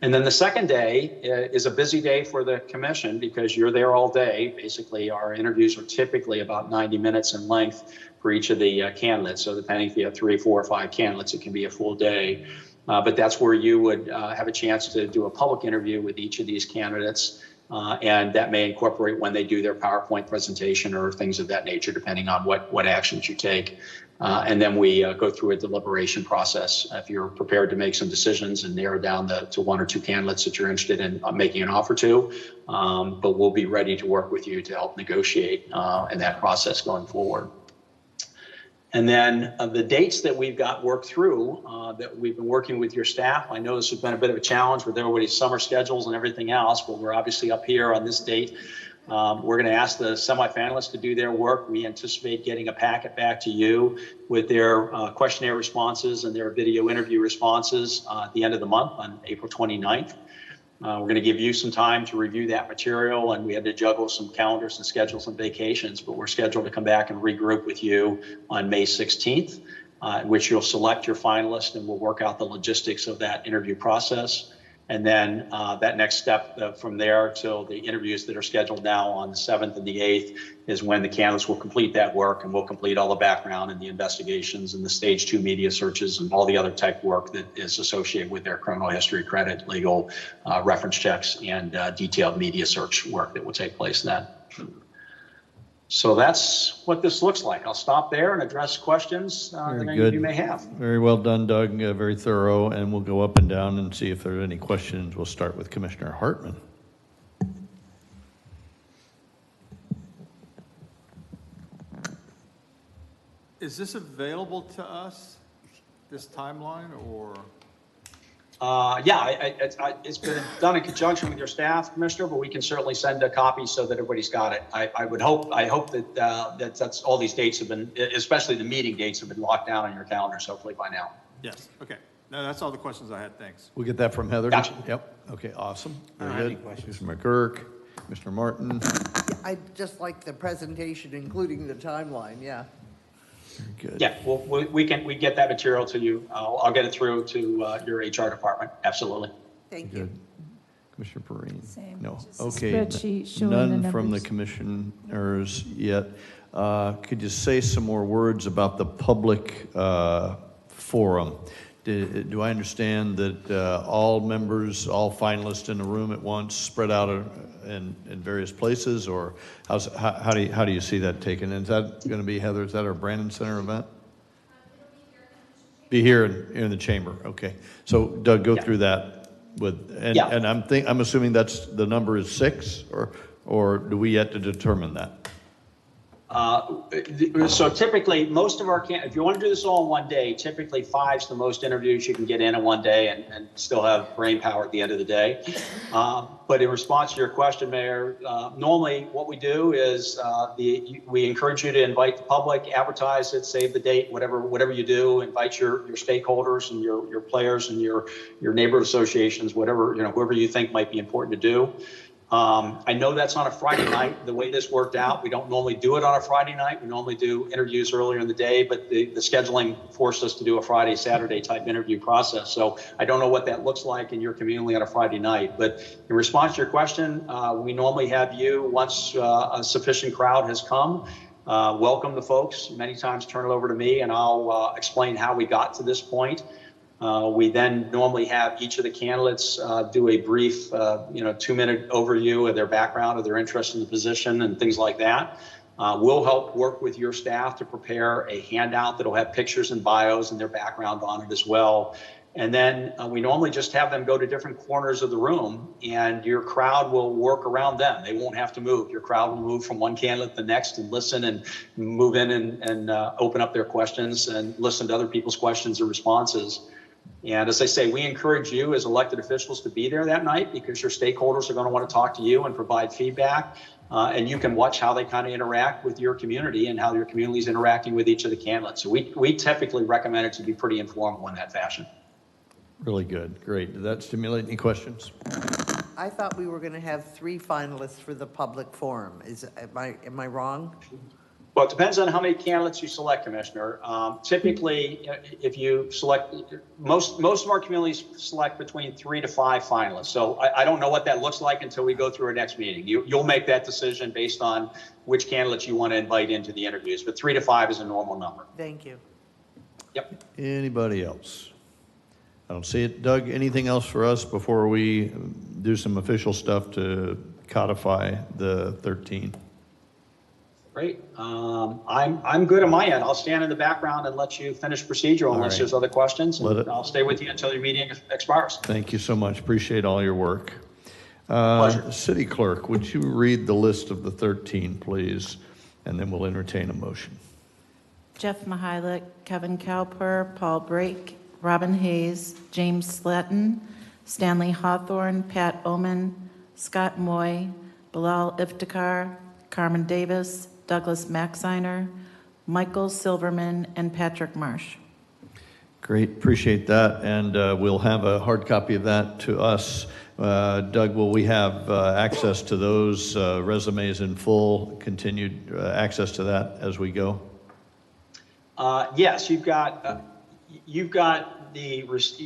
And then the second day is a busy day for the commission because you're there all day. Basically, our interviews are typically about 90 minutes in length for each of the candidates. So depending if you have 3, 4, or 5 candidates, it can be a full day. But that's where you would have a chance to do a public interview with each of these candidates. And that may incorporate when they do their PowerPoint presentation or things of that nature, depending on what actions you take. And then we go through a deliberation process. If you're prepared to make some decisions and narrow down to one or two candidates that you're interested in making an offer to, but we'll be ready to work with you to help negotiate in that process going forward. And then the dates that we've got worked through, that we've been working with your staff. I know this has been a bit of a challenge with everybody's summer schedules and everything else, but we're obviously up here on this date. We're going to ask the semifinalists to do their work. We anticipate getting a packet back to you with their questionnaire responses and their video interview responses at the end of the month on April 29th. We're going to give you some time to review that material, and we had to juggle some calendars and schedules and vacations, but we're scheduled to come back and regroup with you on May 16th, in which you'll select your finalist, and we'll work out the logistics of that interview process. And then that next step from there till the interviews that are scheduled now on the 7th and the 8th is when the candidates will complete that work, and we'll complete all the background and the investigations and the stage 2 media searches and all the other type work that is associated with their criminal history, credit, legal, reference checks, and detailed media search work that will take place then. So that's what this looks like. I'll stop there and address questions that any of you may have. Very well done, Doug. Very thorough. And we'll go up and down and see if there are any questions. We'll start with Commissioner Hartman. Is this available to us, this timeline, or? Yeah, it's been done in conjunction with your staff, Commissioner, but we can certainly send a copy so that everybody's got it. I hope that that's all these dates have been, especially the meeting dates, have been locked down on your calendars hopefully by now. Yes, okay. No, that's all the questions I had, thanks. We'll get that from Heather. Gotcha. Yep. Okay, awesome. I don't Very have good. any questions. Mr. McGurk, Mr. Martin. I just like the presentation, including the timeline, yeah. Very good. Yeah, well, we get that material to you. I'll get it through to your HR department. Absolutely. Thank you. Good. Commissioner Perrine? Same, No. just a Okay. spreadsheet showing the None from the numbers. commissioners yet. Could you say some more words about the public forum? Do I understand that all members, all finalists in the room at once, spread out in various places, or how do you see that taken? Is that going to be, Heather? Is that our Brandon Center event? Be here in the chamber. Okay. So Doug, go through that and I'm assuming that's the number is 6, or do we yet to determine that? So typically, most of our if you want to do this all in one day, typically 5's the most interviews you can get in one day and still have brain power at the end of the day. But in response to your question, Mayor, normally what we do is we encourage you to invite the public, advertise it, save the date, whatever you do, invite your stakeholders and your players and your neighborhood associations, whoever you think might be important to do. I know that's on a Friday night. The way this worked out, we don't normally do it on a Friday night. We normally do interviews earlier in the day, but the scheduling forced us to do a Friday, Saturday type interview process. So I don't know what that looks like in your community on a Friday night. But in response to your question, we normally have you, once a sufficient crowd has come, welcome the folks. Many times turn it over to me and I'll explain how we got to this point. We then normally have each of the candidates do a brief, 2-minute overview of their background, of their interest in the position, and things like that. We'll help work with your staff to prepare a handout that'll have pictures and bios and their background on it as well. And then we normally just have them go to different corners of the room, and your crowd will work around them. They won't have to move. Your crowd will move from one candidate to the next and listen and move in and open up their questions and listen to other people's questions and responses. And as I say, we encourage you as elected officials to be there that night because your stakeholders are going to want to talk to you and provide feedback. And you can watch how they kind of interact with your community and how your community is interacting with each of the candidates. So we typically recommend it to be pretty informal in that fashion. Really good. Great. Did that stimulate any questions? I thought we were going to have 3 finalists for the public forum. Am I wrong? Well, it depends on how many candidates you select, Commissioner. Typically, if you select, most of our communities select between 3 to 5 finalists. So I don't know what that looks like until we go through our next meeting. You'll make that decision based on which candidates you want to invite into the interviews, but 3 to 5 is a normal number. Thank you. Yep. Anybody else? I don't see it. Doug, anything else for us before we do some official stuff to codify the 13. Great. I'm good on my end. I'll stand in the background and let you finish procedural unless right. there's other questions. Let it- And I'll stay with you until your meeting expires. Thank you so much. Appreciate all your work. Pleasure. City Clerk, would you read the list of the 13, please? And then we'll entertain a motion. Jeff Mahalik, Kevin Cowper, Paul Brake, Robin Hayes, James Slatton, Stanley Hawthorne, Pat Omen, Scott Moy, Bilal Iftikhar, Carmen Davis, Douglas Maxiner, Michael Silverman, and Patrick Marsh. Great, appreciate that, and we'll have a hard copy of that to us. Doug, will we have access to those resumes in full, continued access to that as we go? Yes, you've got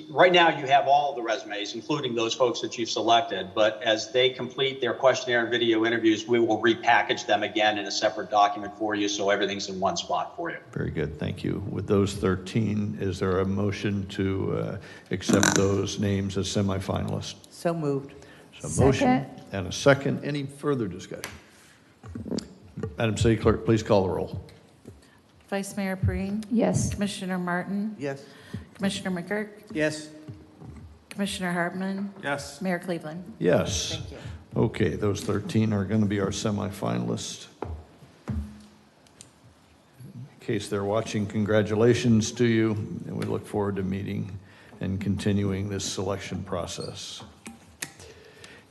right now you have all the resumes, including those folks that you've selected, but as they complete their questionnaire and video interviews, we will repackage them again in a separate document for you, so everything's in one spot for you. Very good, thank you. With those 13, is there a motion to accept those names as semifinalists? So moved. So a motion Second. and a second. Any further discussion? Madam City Clerk, please call the roll. Vice Mayor Perine, Yes. Commissioner Martin, Yes. Commissioner McGurk, Yes. Commissioner Hartman, Yes. Mayor Cleveland. Yes. Thank you. Okay, those 13 are going to be our semifinalists. In case they're watching, congratulations to you, and we look forward to meeting and continuing this selection process.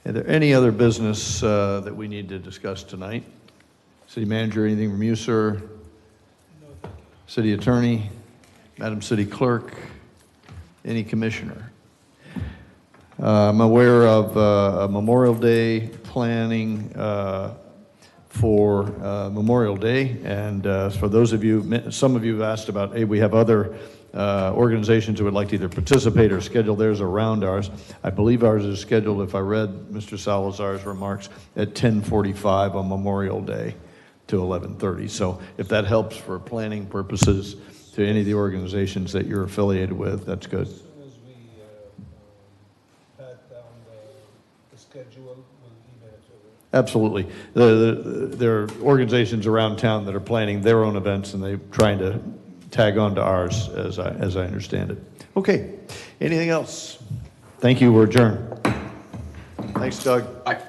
Are there any other business that we need to discuss tonight? City Manager, anything from you, sir? City Attorney, Madam City Clerk, any Commissioner? I'm aware of a Memorial Day planning for Memorial Day, and for those of you, some of you have asked about, hey, we have other organizations who would like to either participate or schedule theirs around ours. I believe ours is scheduled, if I read Mr. Salazar's remarks, at 10:45 on Memorial Day to 11:30. So if that helps for planning purposes to any of the organizations that you're affiliated with, that's good. As soon as we pat down the schedule, we'll email it to you. Absolutely. There are organizations around town that are planning their own events, and they're trying to tag on to ours, as I understand it. Okay. Anything else? Thank you. We're adjourned. Thanks, Doug. Bye.